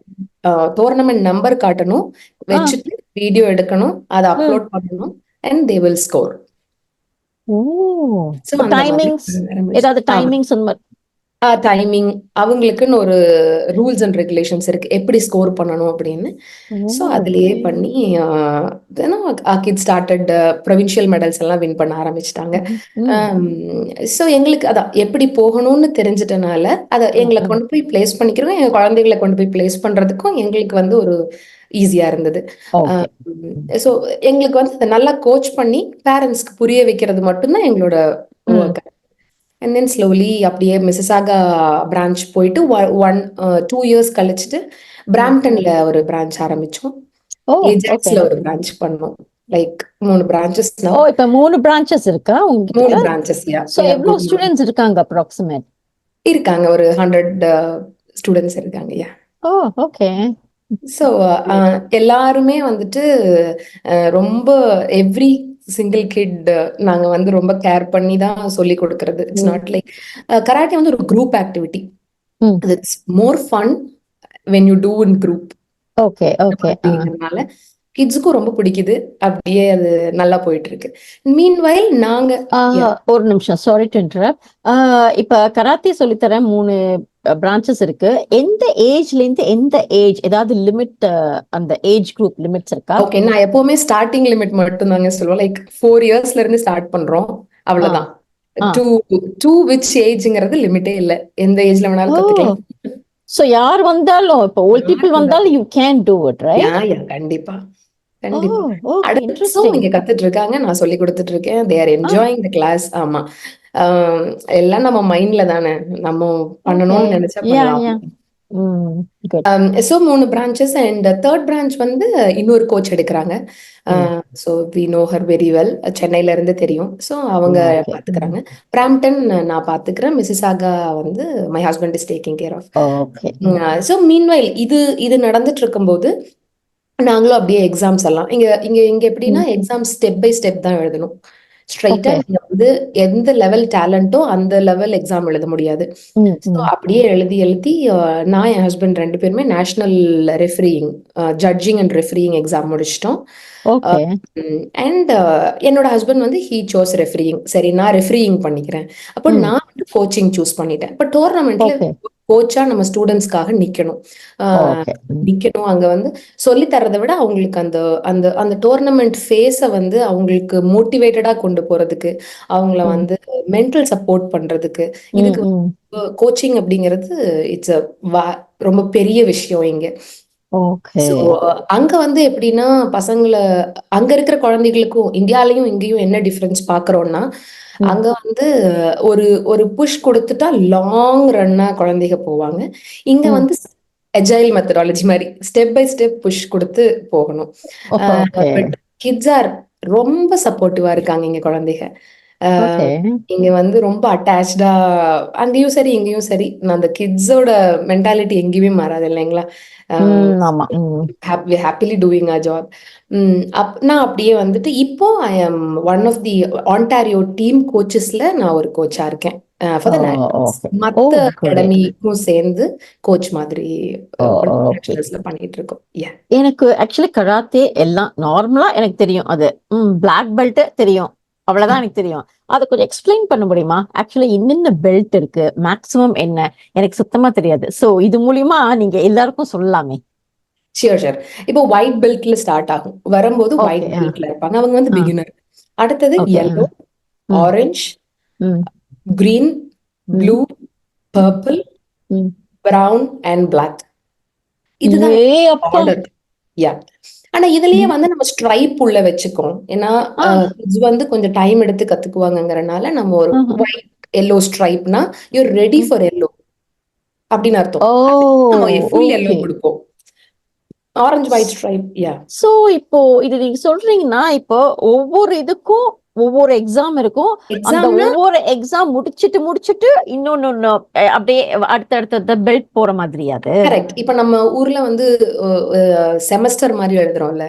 டோர்னமெண்ட் நம்பர் காட்டணும். ஆ. வச்சுட்டு வீடியோ எடுக்கணும். அத ம். அப்லோட் பண்ணணும். And they will score. Oh! So அந்த மாதிரி டைமிங்ஸ் ஆரம்பிச்சு. ஏதாவது டைமிங்ஸ் அந்த மாரி டைமிங், அவங்களுக்குன்னு ஒரு ரூல்ஸ் அண்ட் ரெகுலேஷன்ஸ் இருக்கு, எப்படி ஸ்கோர் பண்ணணும் அப்படின்னு. ஸோ அதுலயே பண்ணி கிட் ஸ்டார்டட் ப்ரொவின்ஷியல் மெடல்ஸ் எல்லாம் வின் பண்ண ஆரம்பிச்சிட்டாங்க. ஸோ எங்களுக்கு அதான் எப்படி போகணும்னு தெரிஞ்சிட்டனால அதை எங்களை கொண்டு போய் பிளேஸ் பண்ணிக்கிறோம், எங்க குழந்தைகளை கொண்டு போய் பிளேஸ் பண்றதுக்கும் எங்களுக்கு வந்து ஒரு ஈஸியா இருந்தது. ஸோ எங்களுக்கு வந்து அதை நல்லா கோச் பண்ணி பேரண்ட்ஸ்க்கு புரிய வைக்கிறது மட்டும்தான் எங்களோட ஒர்க். அண்ட் தென் ஸ்லோலி அப்படியே மிசிசாகா பிரான்ச் போயிட்டு 2 years கழிச்சுட்டு பிராம்டன்ல ஒரு பிரான்ச் ஆரம்பிச்சோம். ஏஜாக்ஸ்ல ஒரு பிரான்ச் பண்ணோம். Like 3 branches. இப்ப 3 branches இருக்கா உங்களுக்கு? 3 branches. சோ எவ்வளவு ஸ்டூடண்ட்ஸ் இருக்காங்க அப்ராக்ஸிமேட்? இருக்காங்க ஒரு 100 ஸ்டூடண்ட்ஸ் இருக்காங்க. ஓகே. ஸோ எல்லாருமே வந்துட்டு ரொம்ப எவ்ரி சிங்கிள் கிட் நாங்க வந்து ரொம்ப கேர் பண்ணி தான் சொல்லி கொடுக்கறது. இட்ஸ் நாட் லைக் கராட்டே வந்து ஒரு group activity. It's more fun when you do in group. Okay அப்படிங்கிறதுனால கிட்ஸுக்கும் ரொம்ப பிடிக்குது. அப்படியே அது நல்லா போயிட்டு இருக்கு. மீன்வைல் நாங்க ஒரு நிமிஷம், சாரி டு இன்டரப்ட். இப்ப கராத்தே சொல்லித்தர 3 பிரான்ச்சஸ் இருக்கு. எந்த ஏஜ்ல இருந்து எந்த ஏஜ், ஏதாவது லிமிட், அந்த ஏஜ் குரூப் லிமிட்ஸ் இருக்கா? ஓகே, நான் எப்பவுமே ஸ்டார்டிங் லிமிட் மட்டும் தாங்க சொல்லுவேன். லைக் 4 yearsல இருந்து ஸ்டார்ட் பண்றோம், அவ்வளவுதான். டூ விச் ஏஜ்ங்கிறது லிமிட்டே இல்ல, எந்த ஏஜ்ல வேணாலும் கத்துக்கலாம். சோ யார் வந்தாலும், இப்ப ஓல்ட் பீப்புள் வந்தாலும் you can do it, right? கண்டிப்பா அடுத்தும் இங்க கத்துட்டு இருக்காங்க, நான் சொல்லி கொடுத்துட்டு இருக்கேன். They are enjoying the class. ஆமா, எல்லாம் நம்ம மைண்ட்ல தானே, நம்ம பண்ணணும்னு நினைச்சா பண்ணலாம். So 3 branches and 3rd branch வந்து இன்னொரு கோச் எடுக்கிறாங்க. So we know her very well, சென்னையில இருந்து தெரியும். சோ அவங்க பாத்துக்கிறாங்க. பிராம்டன் நான் பாத்துக்கிறேன். மிசிசாகா வந்து my husband is taking care of. So meanwhile இது நடந்துட்டு இருக்கும்போது நாங்களும் அப்படியே எக்ஸாம்ஸ் எல்லாம் இங்க எப்படின்னா எக்ஸாம் ஸ்டெப் பை ஸ்டெப் தான் எழுதணும். ஸ்ட்ரைட்டா நீங்க வந்து எந்த லெவல் டேலண்டோ அந்த லெவல் எக்ஸாம் எழுத முடியாது. அப்படியே எழுதி நான் என் ஹஸ்பண்ட் 2 பேருமே national referring, judging and referring exam முடிச்சிட்டோம். அண்ட் என்னோட ஹஸ்பண்ட் வந்து ஹீ சோஸ் ரெஃபரிங். சரி, நான் ரெஃபரிங் பண்ணிக்கிறேன். அப்போ நான் வந்து கோச்சிங் சூஸ் பண்ணிட்டேன். இப்போ டோர்னமெண்ட்ல கோச்சா நம்ம ஸ்டூடெண்ட்ஸ்க்காக நிக்கணும். அங்க வந்து சொல்லி தரதை விட அவங்களுக்கு அந்த அந்த அந்த டோர்னமெண்ட் ஃபேஸை வந்து அவங்களுக்கு மோட்டிவேட்டடா கொண்டு போறதுக்கு, அவங்கள வந்து மென்டல் சப்போர்ட் பண்றதுக்கு, இதுக்கு கோச்சிங் அப்படிங்கிறது இட்ஸ் ரொம்ப பெரிய விஷயம் இங்க. அங்க வந்து எப்படின்னா பசங்களை, அங்க இருக்கிற குழந்தைகளுக்கும் இந்தியாலையும் இங்கேயும் என்ன டிஃபரன்ஸ் பாக்குறோம்னா, அங்க வந்து ஒரு புஷ் கொடுத்துட்டா லாங் ரன்னா குழந்தைங்க போவாங்க. இங்க வந்து அஜைல் மெத்தடாலஜி மாதிரி ஸ்டெப் பை ஸ்டெப் புஷ் கொடுத்து போகணும். பட் கிட்ஸ் ஆர் ரொம்ப சப்போர்ட்டிவா இருக்காங்க இங்க குழந்தைங்க. இங்க வந்து ரொம்ப அட்டாச்சா, அங்கேயும் சரி இங்கேயும் சரி, அந்த கிட்ஸோட மென்டாலிட்டி எங்கேயுமே மாறாது இல்லைங்களா? Happily doing a job. நான் அப்படியே வந்துட்டு இப்போ I am one of the Ontario team கோச்சஸ்ல நான் ஒரு கோச்சா இருக்கேன். மத்த அகாடமிக்கும் சேர்ந்து கோச் மாதிரி பண்ணிட்டு இருக்கோம். எனக்கு ஆக்சுவலி கராத்தே எல்லாம் நார்மலா எனக்கு தெரியும். அது பிளாக் பெல்ட் தெரியும், அவ்வளவுதான் எனக்கு தெரியும். அதை கொஞ்சம் எக்ஸ்பிளைன் பண்ண முடியுமா? ஆக்சுவலி என்னென்ன பெல்ட் இருக்கு, மேக்ஸிமம் என்ன, எனக்கு சுத்தமா தெரியாது. சோ இது மூலியமா நீங்க எல்லாருக்கும் சொல்லலாமே. ஷியோர். இப்போ ஒயிட் பெல்ட்ல ஸ்டார்ட் ஆகும். வரும்போது ஒயிட் பெல்ட்ல இருப்பாங்க, அவங்க வந்து பிகினர். அடுத்தது yellow, orange, green, blue, purple, brown and black. இதுதான் ஆர்டர். ஆனா இதுலயே வந்து நம்ம ஸ்ட்ரைப் உள்ள வச்சுக்கோம். ஏன்னா இது வந்து கொஞ்சம் டைம் எடுத்து கத்துக்குவாங்கங்கறனால நம்ம ஒரு ஒயிட் எல்லோ ஸ்ட்ரைப்னா யூ ரெடி ஃபார் எல்லோ அப்படின்னு அர்த்தம். நம்ம ஃபுல் எல்லோ கொடுப்போம். Orange white stripe. சோ இப்போ இது நீங்க சொல்றீங்கன்னா, இப்போ ஒவ்வொரு இதுக்கும் ஒவ்வொரு எக்ஸாம் இருக்கும். அந்த ஒவ்வொரு எக்ஸாம் முடிச்சிட்டு இன்னொன்னு அப்படியே அடுத்த பெல்ட் போற மாதிரி. அது கரெக்ட். இப்ப நம்ம ஊர்ல வந்து செமஸ்டர் மாதிரி எழுதுறோம்ல,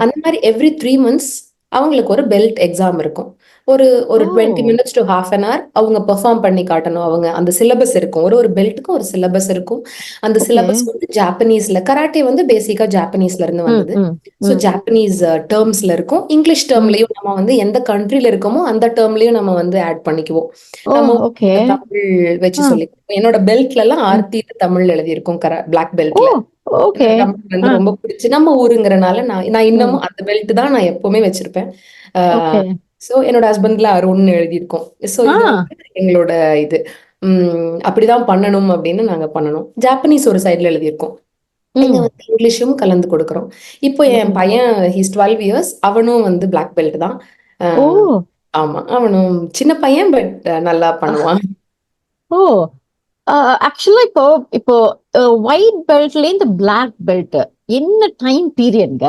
அந்த மாதிரி எவ்ரி 3 months அவங்களுக்கு ஒரு பெல்ட் எக்ஸாம் இருக்கும். ஒரு ஒரு 20 oh! Minutes to half an hour அவங்க பெர்ஃபார்ம் பண்ணி காட்டணும். அவங்க அந்த சிலபஸ் இருக்கும். ஒரு ஒரு பெல்ட்டுக்கும் ஒரு சிலபஸ் இருக்கும். அந்த ஓகே. சிலபஸ் வந்து ஜாப்பனீஸ்ல, கராட்டே வந்து பேசிக்கா ஜாப்பனீஸ்ல இருந்து ம், வந்தது. ம், ஸோ ம், ஜாப்பனீஸ் டேர்ம்ஸ்ல இருக்கும். இங்கிலீஷ் ம். டேர்ம்லயும் நம்ம வந்து எந்த கண்ட்ரில இருக்கோமோ அந்த டேர்ம்லயும் நம்ம வந்து ஆட் பண்ணிக்குவோம். ஓ! நம்ம ஓகே. தமிழ் வச்சு ம், சொல்லி என்னோட பெல்ட்ல எல்லாம் ம். ஆர்த்தின்னு தமிழ் எழுதியிருக்கும் பிளாக் ஓ! பெல்ட்ல. ஓகே. எனக்கு தமிழ் வந்து ஆ, ரொம்ப பிடிச்சு நம்ம ஊருங்கிறனால நான் நான் ம். இன்னமும் அந்த பெல்ட் தான் நான் எப்பவுமே வச்சிருப்பேன். ஓகே. ஸோ என்னோட ஹஸ்பண்ட்ல அருண்னு எழுதியிருக்கோம். ஸோ ஆ, இது வந்து எங்களோட இது. அப்படிதான் பண்ணணும் அப்படின்னு நாங்க பண்ணணும். ஜாப்பனீஸ் ஒரு சைடுல எழுதியிருக்கோம். இங்க ம். வந்து இங்கிலீஷும் கலந்து கொடுக்குறோம். இப்போ என் ம். பையன் ஹீஸ் 12 இயர்ஸ். அவனும் வந்து பிளாக் பெல்ட் தான். அ ஓ! ஆமா. அவனும் சின்ன பையன் பட் நல்லா பண்ணுவான். ஓ! ஆக்சுவலா இப்போ இப்போ ஒயிட் பெல்ட்லேருந்து பிளாக் பெல்ட் என்ன டைம் பீரியட்ங்க?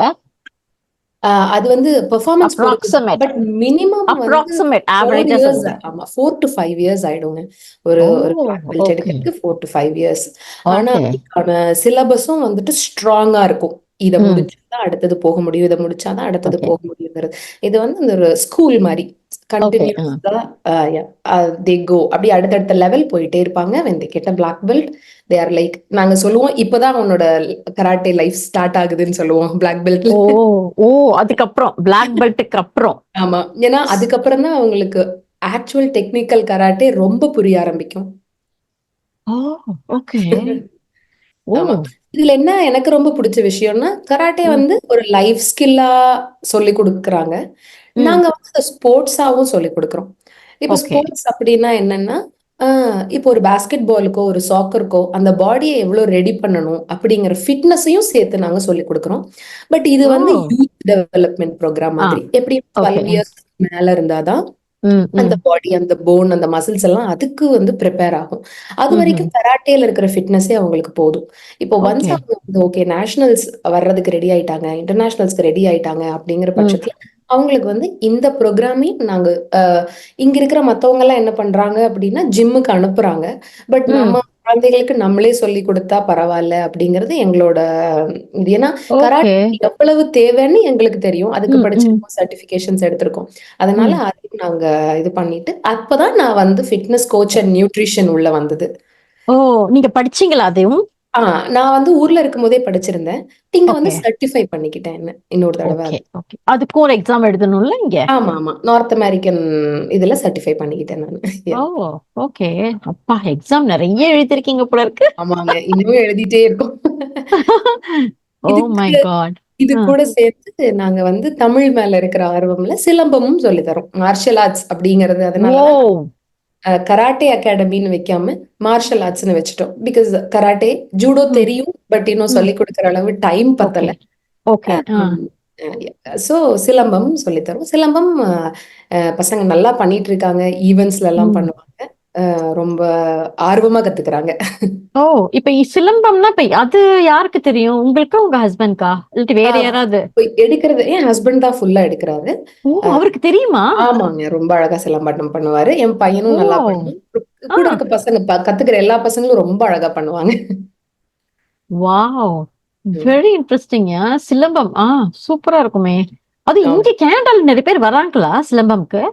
அது வந்து பெர்ஃபார்மன்ஸ் பொறுத்து தான். அப்ராக்ஸிமேட் பட் மினிமம் வந்து அப்ராக்ஸிமேட் 4 ஆவரேஜா இயர்ஸ். சொல்லுங்க. ஆமா. 4 டூ 5 இயர்ஸ் ஆயிடுங்க. ஒரு ஓ! ஒரு பிளாக் பெல்ட் ஓகே. எடுக்கிறதுக்கு 4 டூ 5 இயர்ஸ். ஆனா ஓகே. அதுக்கான சிலபஸும் வந்துட்டு ஸ்ட்ராங்கா இருக்கும். இத ம். முடிச்சா தான் அடுத்தது போக முடியும். இத முடிச்சா தான் அடுத்தது ஓகே. போக முடியுங்கிறது. இது வந்து இந்த ஒரு ஸ்கூல் மாரி. ஓகே. கன்டினியூஸா யா தே கோ. அப்படியே அடுத்தடுத்த லெவல் போயிட்டே இருப்பாங்க. When they get a black belt they are like நாங்க சொல்லுவோம் இப்பதான் உன்னோட கராட்டே லைஃப் ஸ்டார்ட் ஆகுதுன்னு சொல்லுவோம் பிளாக் பெல்ட்ல. ஓ! ஓ! அதுக்கப்புறம் பிளாக் பெல்ட்க்கு அப்புறம். ஆமா. ஏன்னா அதுக்கப்புறம் தான் அவங்களுக்கு ஆக்சுவல் டெக்னிக்கல் கராட்டே ரொம்ப புரிய ஆரம்பிக்கும். ஓ! ஓகே. ஓ! ஆமா. இதுல என்ன எனக்கு ரொம்ப பிடிச்ச விஷயம்னா, கராட்டே ம். வந்து ஒரு லைஃப் ஸ்கில்லா சொல்லிக் குடுக்குறாங்க. ம். நாங்க வந்து அத ஸ்போர்ட்ஸாவும் சொல்லிக் குடுக்குறோம். இப்ப ஓகே. ஸ்போர்ட்ஸ் அப்படின்னா என்னன்னா, ஆ இப்போ ஒரு பாஸ்கெட் பாலுக்கோ, ஒரு சாக்கருக்கோ அந்த பாடிய எவ்ளோ ரெடி பண்ணணும் அப்படிங்கிற ஃபிட்னஸையும் சேர்த்து நாங்க சொல்லிக் குடுக்குறோம். பட் இது ஓ! வந்து யூத் டெவலப்மென்ட் ப்ரோகிராம் ஆ. மாதிரி. எப்படி ஓகே. 12 இயர்ஸ் மேல இருந்தா தான் ம். அந்த ம். பாடி, அந்த போன், அந்த மசில்ஸ் எல்லாம் அதுக்கு வந்து பிரிப்பேர் ஆகும். ம்ஹ்ம். அதுவரைக்கும் கராட்டேல இருக்கிற ஃபிட்னஸே அவங்களுக்கு போதும். இப்போ ஒன்ஸ் ஓகே. அவங்க வந்து ஓகே நேஷனல்ஸ் வர்றதுக்கு ரெடி ஆயிட்டாங்க, இன்டர்நேஷனல்ஸ்க்கு ரெடி ஆயிட்டாங்க அப்படிங்கிற ம். பட்சத்துல அவங்களுக்கு வந்து இந்த ப்ரோக்ராமையும் நாங்க இங்க இருக்கிற மத்தவங்க எல்லாம் என்ன பண்றாங்க அப்படின்னா ஜிம்முக்கு அனுப்புறாங்க. பட் ம். நம்ம குழந்தைகளுக்கு நம்மளே சொல்லி கொடுத்தா பரவாயில்ல அப்படிங்கிறது எங்களோட இது. ஏன்னா ஓகே. கராட்டே எவ்வளவு தேவைன்னு எங்களுக்கு தெரியும். அதுக்கு ம். ம். படிச்சிருக்கோம், சர்டிபிகேஷன்ஸ் எடுத்திருக்கோம். அதனால ம். அதையும் நாங்க இது பண்ணிட்டு அப்பதான் நான் வந்து ஃபிட்னஸ் கோச் அண்ட் நியூட்ரிஷன் உள்ள வந்தது. ஓ! நீங்க படிச்சீங்களா அதையும்? ஆ நான் வந்து ஊர்ல இருக்கும்போதே படிச்சிருந்தேன். இங்க வந்து ஓகே. சர்டிஃபை பண்ணிக்கிட்டேன் என்ன இன்னொரு தடவ ஓகே. அது. ஓகே. அதுக்கும் ஒரு எக்ஸாம் எழுதணும்ல இங்க? ஆமா, ஆமா. நார்த் அமெரிக்கன் இதுல சர்டிஃபை பண்ணிக்கிட்டேன் நானு. ஓ! ஓகே. அப்பா எக்ஸாம் நெறைய எழுதிருக்கீங்க போல இருக்கு. ஆமாங்க. இன்னும் எழுதிட்டே இருக்கோம். ஓ மை இதுக்கு காட்! இது அ. கூட சேர்த்து நாங்க வந்து தமிழ் மேல இருக்கிற ஆர்வம்ல சிலம்பமும் சொல்லி தரோம். மார்ஷியல் ஆர்ட்ஸ் அப்படிங்கிறது அதனால தான் ஓ! கராட்டே அகாடமின்னு வைக்காம மார்ஷியல் ஆர்ட்ஸ்ன்னு வச்சுட்டோம். பிகாஸ் கராட்டே, ஜூடோ ம். தெரியும். பட் இன்னும் ம். சொல்லிக் கொடுக்குற அளவு டைம் ஓகே. பத்தல. ஓகே. ஆ. ஸோ சிலம்பம் சொல்லித் தரோம். சிலம்பம் பசங்க நல்லா பண்ணிட்டு இருக்காங்க. ஈவென்ட்ஸ்ல எல்லாம் ம். பண்ணுவாங்க. ரொம்ப ஆர்வமா கத்துக்கிறாங்க. ஓ! இப்ப சிலம்பம்னா இப்ப அது யாருக்கு தெரியும்? உங்களுக்கா? உங்க ஹஸ்பண்ட்க்கா? இல்லாட்டி வேற யாராவது? போய் எடுக்கிறது என் ஹஸ்பண்ட் தான் ஃபுல்லா எடுக்கிறாரு. ஓ! அ அவருக்கு தெரியுமா? ஆமாங்க. ரொம்ப அழகா சிலம்பாட்டம் பண்ணுவாரு. என் பையனும் நல்லா ஓ! பண்ணுவான். ஆ. கூட இருக்க பசங்க கத்துக்கிற எல்லா பசங்களும் ரொம்ப அழகா பண்ணுவாங்க. வாவ்! ம். Very interesting. சிலம்பம். சூப்பரா இருக்குமே! அது ஆமா. இங்க கனடால நெறைய பேர் வராங்களா சிலம்பம்க்கு?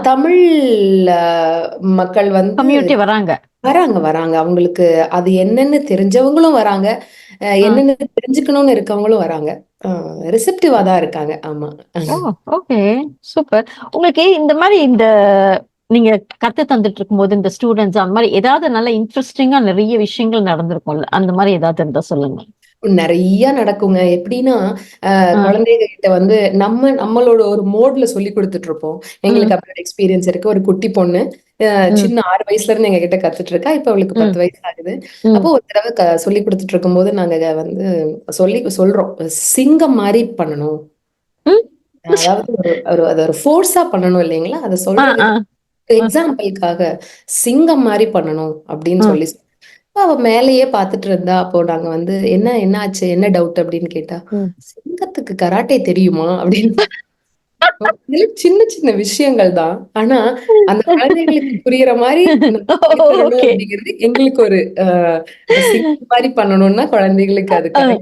தமிழ் அ மக்கள் வந்து கம்யூனிட்டி வராங்க. வராங்க, வராங்க. அவங்களுக்கு அது என்னன்னு தெரிஞ்சவங்களும் வராங்க. ஆ. என்னன்னு தெரிஞ்சுக்கணும்னு இருக்கவங்களும் வராங்க. அ ரிசப்டிவா தான் இருக்காங்க. ஆமா. ஓ! ஓகே. சூப்பர். உங்களுக்கு இந்த மாரி நீங்க கத்து தந்துட்டு இருக்கும்போது, இந்த ஸ்டூடண்ட்ஸ் அந்த மாரி ஏதாவது நல்ல இன்ட்ரஸ்டிங்கா நெறைய விஷயங்கள் நடந்திருக்கும்ல. அந்த மாரி ஏதாவது இருந்தா சொல்லுங்க. நெறைய நடக்குங்க. எப்படின்னா, ஆ. குழந்தைங்க கிட்ட வந்து நம்மளோட ஒரு மோட்ல சொல்லிக் குடுத்துட்டு இருப்போம். ம். எங்களுக்கு அப்படி ஒரு எக்ஸ்பீரியன்ஸ் இருக்கு. ஒரு குட்டி பொண்ணு, ம். சின்ன 6 வயசுல இருந்து எங்ககிட்ட கத்துட்டு இருக்கா. இப்ப அவளுக்கு ம். 10 வயசு ஆகுது. ம். அப்போ ஒரு தடவ சொல்லிக் குடுத்துட்டு இருக்கும்போது நாங்க வந்து சொல்றோம். சிங்கம் மாரி பண்ணணும். ம். அதாவது அது ஒரு ஃபோர்ஸா பண்ணணும் இல்லைங்களா? அத ஆ, ஆ, சொல்றதுக்கு அ, எக்ஸாம்பிள்க்காக சிங்கம் மாரி பண்ணணும் அப்படின்னு அ. சொல்லி அவ மேலேயே பார்த்துட்டு இருந்தா. அப்போ நாங்க வந்து என்ன ஆச்சு? என்ன டவுட் அப்படின்னு கேட்டா, ம். சிங்கத்துக்கு கராட்டே தெரியுமா? அப்படின்னு. இதெல்லாம் சின்ன சின்ன விஷயங்கள் தான். ஆனா, அந்த குழந்தைகளுக்கு புரியிற மாரி நம்ம சொல்லி தரணும் ஓகே. அப்படிங்கிறது எங்களுக்கு ஒரு இப்ப சிங்கிங் மாரி பண்ணணும்னா குழந்தைகளுக்கு அது கரெக்ட்டே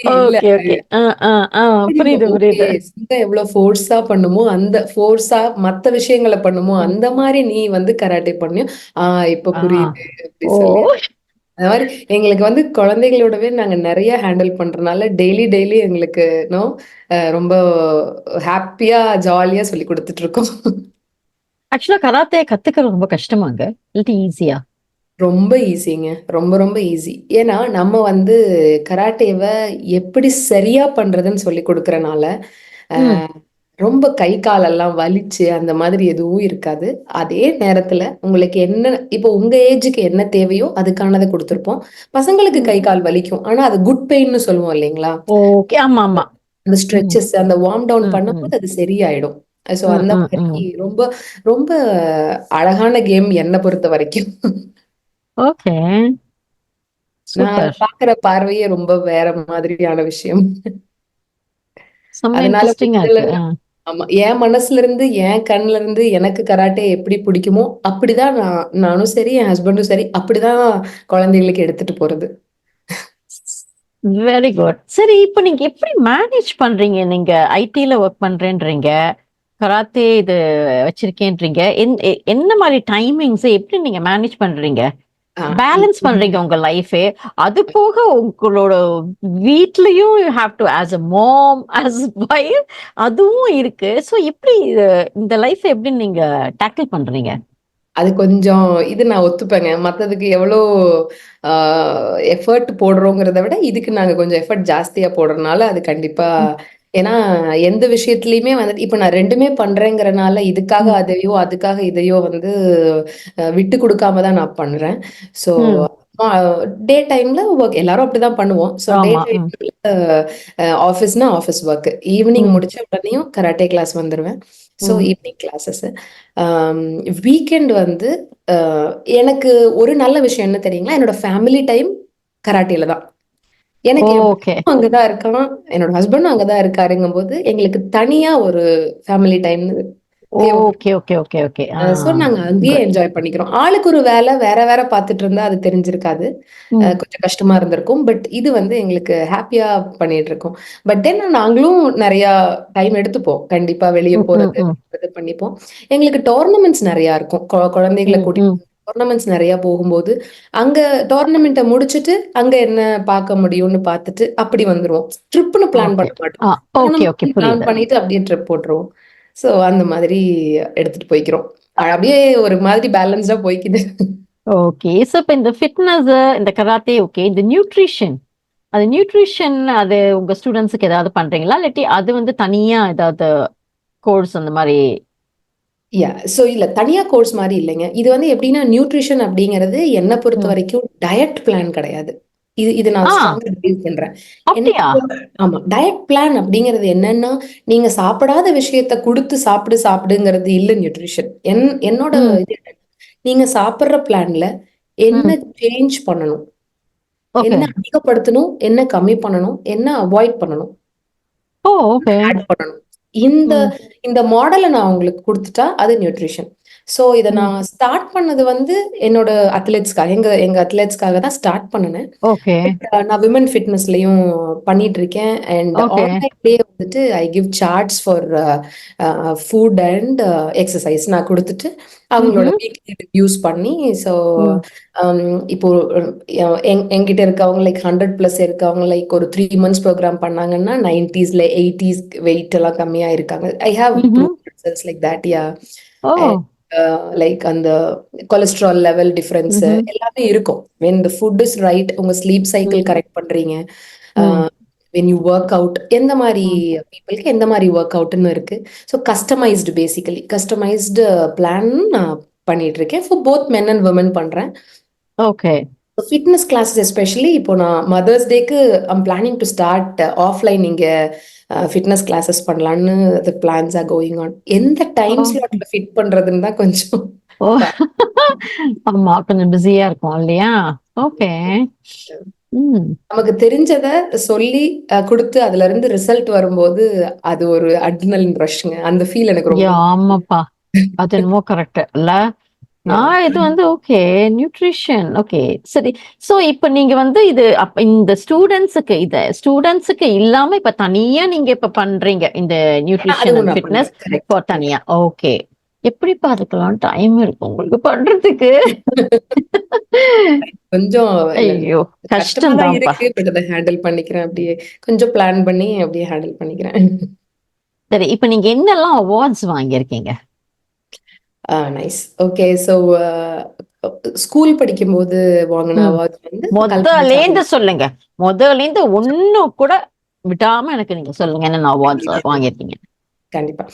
இல்ல. Okay, okay. ஆ, ஆ, ஆ. புரியுது, ஓகே புரியுது. சிங்கம் எவ்வளோ ஃபோர்ஸா பண்ணுமோ, அந்த ஃபோர்ஸா மத்த விஷயங்கள பண்ணுமோ, ம். அந்த மாரி நீ வந்து கராட்டே பண்ணியோ, ஆ இப்ப ஆ. புரியுது அப்படி ஓ! சொல்லி அந்த மாரி எங்களுக்கு வந்து குழந்தைகளோடவே நாங்க நெறைய ஹேண்டில் பண்றனால டெய்லி டெய்லி எங்களுக்கு ரொம்ப ஹேப்பியா, ஜாலியா சொல்லிக் குடுத்துட்டு இருக்கோம். ஆக்சுவலா கராத்தே கத்துக்கிறது ரொம்ப கஷ்டமாங்க? இல்லாட்டி ஈஸியா? ரொம்ப ஈஸிங்க. ரொம்ப ரொம்ப ஈஸி. ஏன்னா, நம்ம வந்து கராட்டேவ எப்படி சரியா பண்றதுன்னு சொல்லிக் குடுக்கறனால, அ ம். ரொம்ப கை, காலெல்லாம் வலிச்சு அந்த மாதிரி எதுவும் இருக்காது. அதே நேரத்துல உங்களுக்கு என்ன இப்போ உங்க ஏஜுக்கு என்ன தேவையோ அதுக்கானத குடுத்துருப்போம். பசங்களுக்கு ம். கை, கால் வலிக்கும். ஆனா, அது குட் பெயின்னு சொல்லுவோம் இல்லைங்களா? ஓகே. ஆமாமா. அந்த ம். ஸ்ட்ரெச்சஸ், அந்த வார்ம் டவுன் ம், ம். பண்ணும்போது அது சரியாயிடும். ஸோ ம், அந்த ம், மாரி ம். ரொம்ப ரொம்ப அழகான கேம் என்ன பொறுத்தவரைக்கும். ஓகே. நான் அத சூப்பர். பார்க்குற பார்வையே ரொம்ப வேற மாதிரியான விஷயம். செம்ம அதனால இன்ட்ரஸ்டிங்கா இருக்கு. முடிஞ்ச ஆ. ஆமா. என் மனசுல இருந்து, என் கண்ல இருந்து எனக்கு கராட்டே எப்படி பிடிக்குமோ, அப்படிதான் நானும் சரி, என் ஹஸ்பண்டும் சரி, அப்படிதான் குழந்தைகளுக்கு எடுத்துட்டு போறது. Very good. சரி, இப்ப நீங்க எப்படி மேனேஜ் பண்றீங்க? நீங்க ஐடில வொர்க் பண்றேன்றீங்க. கராத்தே இது வச்சிருக்கேன்றீங்க. என்ன மாரி டைமிங்ஸ் எப்படி நீங்க மேனேஜ் பண்றீங்க? ஆ பேலன்ஸ் பண்றீங்க உங்க லைஃபே. அது போக உங்களோட வீட்லயும் you have to as a mom, as a wife அதுவும் இருக்கு. ஸோ எப்படி இந்த லைஃப் எப்படி நீங்க டேக்கிள் பண்றீங்க? அது கொஞ்சம் இது நான் ஒத்துப்பேங்க. மத்ததுக்கு எவ்வளோ ஆ எஃபோர்ட் போடுறோங்கிறத விட, இதுக்கு நாங்க கொஞ்சம் எஃபோர்ட் ஜாஸ்தியா போடுறனால, அது கண்டிப்பா ம், ஏன்னா எந்த விஷயத்துலயுமே வந்துட்டு இப்ப நான் 2மே பண்றேங்கிறனால, இதுக்காக ம், அதையோ, அதுக்காக இதையோ வந்து விட்டு குடுக்காம தான் நான் பண்றேன். ஸோ ம். அ டே டைம்ல ஒர்க் எல்லாரும் அப்படிதான் பண்ணுவோம். ஸோ டே ஆமா. ம், டைம்ல ஆஃபீஸ்னா ஆஃபீஸ் ஒர்க். ஈவினிங் ம், முடிச்ச உடனேயும் கராட்டே கிளாஸ் வந்துருவேன். ஸோ ம். Evening classes. ஆம் வீக்கெண்ட் வந்து அ எனக்கு ஒரு நல்ல விஷயம் என்ன தெரியுங்களா? என்னோட ஃபேமிலி டைம் கராட்டேல தான். எனக்கு என் ஓகே. பையனும் அங்க தான் இருக்கான். என்னோட ஹஸ்பண்டும் அங்க தான் இருக்காருங்கும்போது, எங்களுக்கு தனியா ஒரு ஃபேமிலி டைம்னு தேவைப்படும். Okay, okay, okay, okay. ஆ. ஸோ நாங்க அங்கேயே குட். என்ஜாய் பண்ணிக்கிறோம். ஆளுக்கு ஒரு வேல வேற வேற பார்த்துட்டு இருந்தா அது தெரிஞ்சிருக்காது. ம், கொஞ்சம் கஷ்டமா இருந்திருக்கும். பட் இது வந்து எங்களுக்கு ஹேப்பியா பண்ணிட்டு இருக்கோம். பட் தென் நாங்களும் நெறையா டைம் எடுத்துப்போம். கண்டிப்பா வெளிய ம், ம், போறது, ம், இது பண்ணிப்போம். எங்களுக்கு டோர்னமெண்ட்ஸ் நெறையா இருக்கும். குழந்தைகள ம், கூட்டிட்டு ம். டோர்னமெண்ட்ஸ் நெறையா போகும்போது, அங்க டோர்னமெண்ட்ட முடிச்சுட்டு, அங்க என்ன பார்க்க முடியும்னு பார்த்துட்டு, அப்படி வந்துருவோம். ட்ரிப்ன்னு பிளான் ஓகே. பண்ண மாட்டோம். ஆ. Okay, okay. டோர்னமெண்ட் பிளான் புரியுது. பண்ணிட்டு அப்படியே ட்ரிப் போட்டுருவோம். ஸோ அந்த மாதிரி எடுத்துட்டு போய்க்கிறோம். அப்படியே ஒரு மாதிரி பேலன்ஸ்டா போய்க்குது. ஓகே. ஸோ இப்ப இந்த ஃபிட்னஸ், இந்த கராத்தே ஓகே. இந்த நியூட்ரிஷன் அது உங்க ஸ்டூடண்ட்ஸ்க்கு ஏதாவது பண்றீங்களா? இல்லாட்டி அது வந்து தனியா ஏதாவது கோர்ஸ் அந்த மாரி? ஸோ இல்ல தனியா கோர்ஸ் மாரி இல்லைங்க. இது வந்து எப்படின்னா நியூட்ரிஷன் அப்படிங்கிறது என்ன ம். பொறுத்தவரைக்கும் டயட் பிளான் கிடையாது. இது நான் ஆ, ஸ்ட்ராங்கா பிலீவ் பண்றேன். என்ன அப்படியா? ஆமா. டயட் பிளான் அப்படிங்கிறது என்னன்னா, நீங்க சாப்பிடாத விஷயத்த குடுத்து சாப்பிடுங்கிறது இல்ல நியூட்ரிஷன். என்னோட ம், இது என்னன்னா, நீங்க சாப்பிடுற பிளான்ல என்ன ம். சேஞ்ச் பண்ணணும்? ஓகே. என்ன அதிகப்படுத்தணும்? என்ன கம்மி பண்ணணும்? என்ன அவாய்ட் பண்ணணும்? ஓ! ஓகே. ஆட் பண்ணணும். இந்த ம், இந்த மாடல நான் உங்களுக்கு குடுத்துட்டா, அது நியூட்ரிஷன். ஸோ இத ம். நான் ஸ்டார்ட் பண்ணது வந்து என்னோட அத்லெட்ஸ்க்காக. எங்க எங்க அத்லெட்ஸ்க்காக தான் ஸ்டார்ட் பண்ணுனேன். ஓகே, நான் விமன் ஃபிட்னஸ்லயும் பண்ணிட்டு இருக்கேன். And okay. ஆன்லைன்லயே வந்துட்டு I give charts for food and exercise நான் குடுத்துட்டு, அவங்களோட ம்ஹ்ம். வீக்லி ரிவ்யூஸ் பண்ணி, ஸோ ம். இப்போ என்கிட்ட இருக்கவங்க லைக் 100 பிளஸ் இருக்கவங்க லைக் ஒரு 3 மந்த்ஸ் ப்ரோகிராம் பண்ணாங்கன்னா 90ஸ்ல 80ஸ் வெயிட் எல்லாம் கம்மியா இருக்காங்க. I have hmm. Prove results like that yeah. Oh! And like அந்த கொலஸ்ட்ரால் லெவல் டிஃபரன்ஸ் ம்ஹ்ம். எல்லாமே இருக்கும். When the food is right உங்க ஸ்லீப் சைக்கிள் ம், கரெக்ட் பண்றீங்க. ம், வென் யூ ஒர்க் அவுட் எந்த மாரி ம். பீப்புளுக்கு எந்த மாரி ஒர்க் அவுட்ன்னு இருக்கு. So customised basically customised plan நான் பண்ணிட்டு இருக்கேன். For both men and women பண்றேன். ஓகே. ஃபிட்னஸ் கிளாஸஸ் எஸ்பெஷலி இப்போ நான் மதர்ஸ் டேக்கு I'm planning to start offline இங்க ஃபிட்னஸ் கிளாஸஸ் பண்ணலான்னு the plans are going on. எந்த டைம் ஓ! ஸ்லாட்ல ஃபிட் பண்றதுன்னு தான் கொஞ்சம் ஓ! ஆமா. கொஞ்சம் பிஸியா இருக்கும் இல்லையா? ஓகே. ம். நமக்கு தெரிஞ்சத சொல்லி குடுத்து அதுல இருந்து ரிசல்ட் வரும்போது அது ஒரு அட்ரினலின் ரஷ்ங்க. அந்த ஃபீல் எனக்கு ரொம்ப ஆமாப்பா. அது என்னமோ கரெக்ட் இல்ல. நான் இது வந்து ஓகே நியூட்ரிஷன் ஓகே சரி. சோ இப்ப நீங்க வந்து இது இந்த ஸ்டூடெண்ட்ஸுக்கு இல்லாம இப்ப தனியா நீங்க இப்ப பண்றீங்க இந்த நியூட்ரிஷன் அதுவும் அண்ட் நான் ஃபிட்னஸ் பண்றேன். கரெக்ட். ஃபார் தனியா ஓகே. எப்படி பாத்துக்கலாம் டைம் இருக்கு உங்களுக்கு பண்றதுக்கு? கொஞ்சம் இல்ல ஐயோ கஷ்டமா தான் கஷ்டம்தான்ப்பா. இருக்கு. பட் அத ஹேண்டில் பண்ணிக்கிறேன் அப்படியே. கொஞ்சம் பிளான் பண்ணி அப்படியே ஹேண்டில் பண்ணிக்கிறேன். சரி இப்ப நீங்க என்னெல்லாம் அவார்ட்ஸ் வாங்கியிருக்கீங்க? நைஸ். ஓகே. ஸோ ஸ்கூல் படிக்கும்போது வாங்கின ம். அவார்ட்ஸ் வந்து கல்பனா சாவ்லா. முதலேந்து சொல்லுங்க. முதலேந்து ஒண்ணு கூட விடாம எனக்கு நீங்க சொல்லுங்க என்னென்ன அவார்ட்ஸ் வாங்கியிருக்கீங்க. கண்டிப்பா.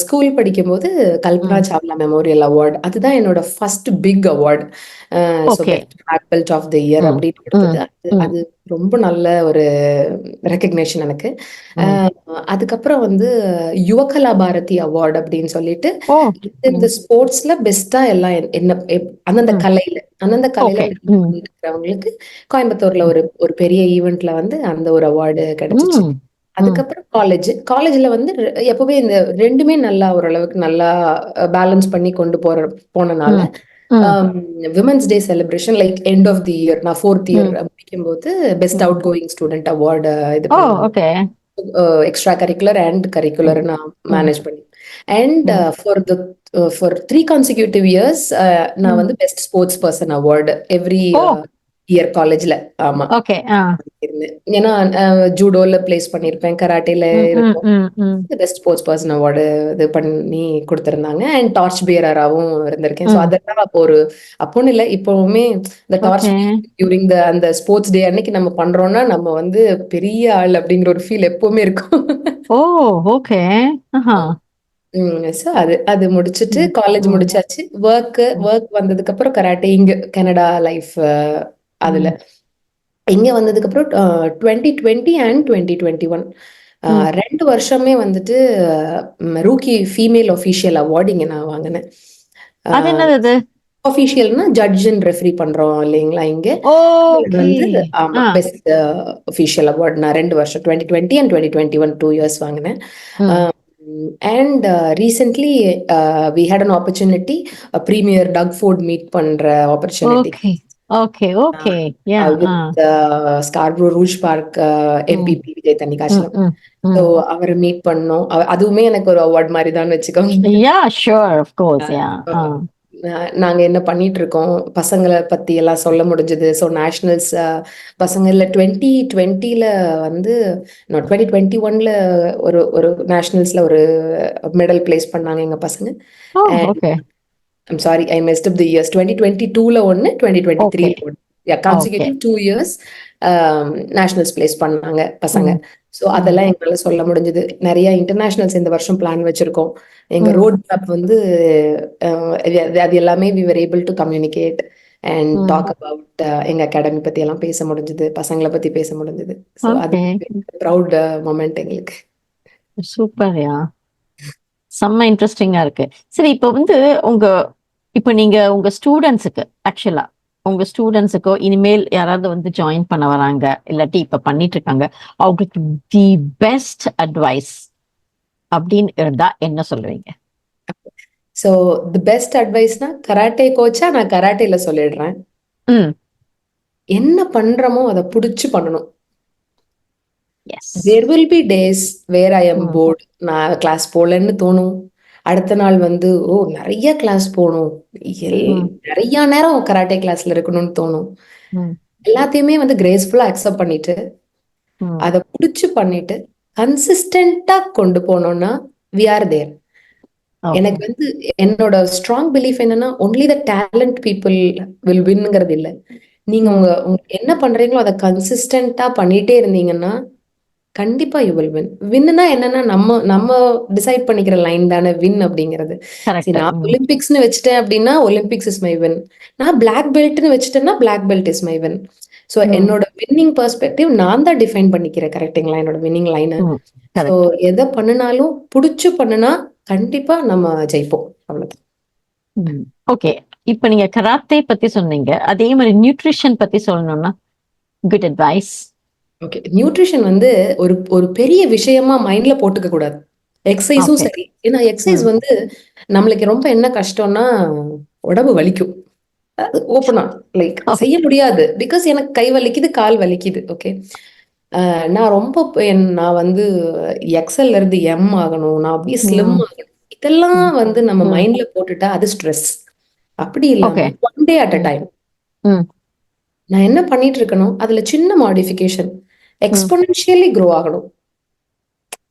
ஸ்கூல் படிக்கும்போது கல்பனா ம். Chawla memorial award. அதுதான் என்னோட first big award. So okay. Best black belt of the year ம். அப்படின்னு கொடுத்தது. ம். அது ம். அது ரொம்ப நல்ல ஒரு ரெகக்னேஷன் எனக்கு. ம். அதுக்கப்புறம் வந்து யுவகலா பாரதி அவார்ட் அப்படின்னு சொல்லிட்டு ஓ. இந்த ம். ஸ்போர்ட்ஸ்ல பெஸ்டா எல்லாம் அந்தந்த ம். கலையில ஓகே. நிறைய ம். பண்ணிட்டு இருக்கிறவங்களுக்கு கோயம்புத்தூர்ல ம். ஒரு ஒரு பெரிய ஈவெண்ட்ல வந்து அந்த ஒரு அவார்டு கிடைச்சிச்சு. ம். ம். அதுக்கப்புறம் காலேஜ்ல வந்து எப்பவுமே இந்த ரெண்டுமே நல்லா ஓரளவுக்கு நல்லா பேலன்ஸ் பண்ணி கொண்டு போனனால ம். ம். Women's day celebration like end of the year நான் ஃபோர்த் இயர் ம். முடிக்கும்போது பெஸ்ட் ம். அவுட் கோயிங் ஸ்டூடெண்ட் அவார்டு இது ஓ பண்ணாங்க. ஓகே. எக்ஸ்ட்ரா கரிக்குலர் அண்ட் ம். கரிக்குலர் நான் ம். மேனேஜ் பண்ணி அண்ட் ம். ஃபார் 3 consecutive years நான் ம். வந்து best sports person award every oh year காலேஜ்ல. ஆமா ஓகே. இருந்தேன். ஏன்னா ஜூடோல பிளேஸ் பண்ணியிருப்பேன், கராட்டேல ம். ம். இருக்கும். ம். ம். பெஸ்ட் ஸ்போர்ட்ஸ் பர்சன் அவார்டு இது பண்ணி கொடுத்திருந்தாங்க. அண்ட் டார்ச் பியரராகவும் இருந்திருக்கேன். ஸோ ம். அதெல்லாம் அப்போன்னு இல்லை, இப்போவுமே இந்த டார்ச் ஓகே. டியூரிங் அந்த ஸ்போர்ட்ஸ் டே அன்னைக்கு நம்ம பண்றோம்னா நம்ம வந்து பெரிய ஆள் அப்படிங்கிற ஒரு ஃபீல் எப்பவுமே இருக்கும். ஓ ஓகே. ஆஹா. ஸோ அது அது முடிச்சுட்டு ம். காலேஜ் ம். முடிச்சாச்சு. ம். ஒர்க் வந்ததுக்கு அப்புறம் கராட்டே இங்க கனடா லைஃப் அதுல ம். இங்க வந்ததுக்கு அப்புறம் 2020 அண்ட் 2021 ம். 2 வருஷமே வந்துட்டு ரூக்கி ஃபீமேல் ஒஃபிஷியல் அவார்டு இங்க நான் வாங்கினேன். அது என்னது அது? ஒஃபிஷியல்னா ஜட்ஜ் அண்ட் ரெஃபரி பண்றோம் இல்லைங்களா இங்க. அது ஓகே. வந்து ஆமா ஆ. பெஸ்ட் ஒஃபிஷியல் அவார்டு நான் 2 வருஷம் 2020 அண்ட் 2021 2 இயர்ஸ் வாங்கினேன். ம். And recently we had an opportunity premier Doug Ford meet பண்ற opportunity okay. Okay. Okay. Yeah. ஆ. வித் ஸ்கார்ப்ரோ ரூஜ் பார்க் ம். எம்பிபி விஜய் ம். தன்னிகாசலம். ம். ஸோ ம். அவரை மீட் பண்ணோம். அதுவுமே எனக்கு ஒரு அவார்ட் மாதிரி தான் வச்சுக்கோங்க. Yeah sure of course yeah. ஆ. நாங்க என்ன பண்ணிட்டு இருக்கோம் பசங்களை பத்தி எல்லாம் சொல்ல முடிஞ்சது. ஸோ நேஷனல்ஸ் பசங்க இல்ல 2020ல வந்து 2021ல ஒரு ஒரு நேஷனல்ஸ்ல ஒரு மெடல் பிளேஸ் பண்ணாங்க எங்க பசங்க. Oh and okay. I'm sorry I missed up the years 2022ல ஒன்னு ஓகே. 2023ல ஒன்னு okay. Consecutive 2 years nationals place பண்ணாங்க பசங்க. ம். ஸோ ம். அதெல்லாம் எங்களால சொல்ல முடிஞ்சது. நிறைய இன்டர்நேஷனல்ஸ் இந்த வருஷம் பிளான் வச்சிருக்கோம். எங்க ம். ரோட் மேப் வந்து அது எல்லாமே we were able to communicate and hmm. Talk about எங்க அகாடமி பத்தி எல்லாம் பேச முடிஞ்சது, பசங்களை பத்தி பேச முடிஞ்சது. ஸோ அது ஓகே. ப்ரௌட் மொமெண்ட் எங்களுக்கு. சூப்பர் யா. செம்ம இன்ட்ரெஸ்டிங்கா இருக்கு. சரி இப்ப வந்து உங்க இப்ப நீங்க உங்க ஸ்டூடெண்ட்ஸுக்கு ஆக்சுவலா உங்க ஸ்டூடெண்ட்ஸுக்கோ இனிமேல் யாராவது வந்து ஜாயின் பண்ண வராங்க இல்லாட்டி இப்ப பண்ணிட்டு இருக்காங்க அவங்களுக்கு தி பெஸ்ட் அட்வைஸ் அப்படின்னு இருந்தா என்ன சொல்லுவீங்க? ஸோ தி பெஸ்ட் அட்வைஸ்னா கராட்டே கோச்சா நான் கராட்டேல சொல்லிடுறேன். ம். என்ன பண்றோமோ அதை புடிச்சு பண்ணணும். Yes. There will be days where I am hmm. Bored. நான் கிளாஸ் போகலன்னு தோணும். அடுத்த நாள் வந்து ஓ நிறைய கிளாஸ் போகணும், ம். நிறைய நேரம் கராட்டே கிளாஸ்ல இருக்கணும்னு தோணும். ம். எல்லாத்தையுமே வந்து கிரேஸ்ஃபுல்லா அக்செப்ட் பண்ணிட்டு ம். அதை புடிச்சு பண்ணிட்டு கன்சிஸ்டன்டா கொண்டு போனோம்னா வி ஆர் தேர். ஓகே. எனக்கு வந்து என்னோட ஸ்ட்ராங் பிலீஃப் என்னன்னா only the talent people will வின்ங்கிறது இல்லை. நீங்க ம். உங்க என்ன பண்றீங்களோ அதை கன்சிஸ்டன்டா பண்ணிட்டே இருந்தீங்கன்னா கண்டிப்பா யூ வில் வின். வின்னுனா என்னன்னா நம்ம நம்ம டிசைட் பண்ணிக்கிற லைன் தானே வின் அப்படிங்கிறது. சரி கரெக்ட். நான் ம். ஒலிம்பிக்ஸ்னு வச்சுட்டேன் அப்படின்னா ஒலிம்பிக்ஸ் இஸ் மை வின். நான் பிளாக் பெல்ட்னு வச்சுட்டேன்னா black belt is my win. So ம். என்னோட வின்னிங் பெர்ஸ்பெக்டிவ் நான் தான் டிஃபைன் பண்ணிக்கிறேன். கரெக்டுங்களா என்னோட வின்னிங் லைனை. ம். So correct. எதை பண்ணினாலும் புடிச்சு பண்ணுனா கண்டிப்பா நம்ம ஜெயிப்போம். அவ்வளவுதான். ஓகே. இப்ப நீங்க கராத்தே பத்தி சொன்னீங்க. அதே மாதிரி நியூட்ரிஷன் பத்தி சொல்லணும்னா குட் அட்வைஸ். ஓகே, நியூட்ரிஷன் வந்து ஒரு ஒரு பெரிய விஷயமா மைண்ட்ல போட்டுக்க கூடாது. எக்ஸசைஸும் ஓகே. சரி. ஏன்னா எக்ஸசைஸ் வந்து நம்மளுக்கு ரொம்ப என்ன கஷ்டம்னா உடம்பு வலிக்கும். அது ஓப்பனா லைக் செய்ய முடியாது. பிகாஸ் எனக்கு கை வலிக்குது, கால் வலிக்குது. ஓகே. நான் ரொம்ப நான் வந்து எக்ஸ்எல்ல இருந்து எம் ஆகணும், நான் அப்படியே ஸ்லிம் ஆகணும். இதெல்லாம் வந்து நம்ம மைண்ட்ல போட்டுட்டா அது ஸ்ட்ரெஸ். அப்படி ஓகே. இல்லாம one day at a time ம் நான் என்ன பண்ணிட்டு இருக்கணும், அதுல சின்ன மாடிஃபிகேஷன் எக்ஸ்போனென்ஷியலி க்ரோ ஆகணும்.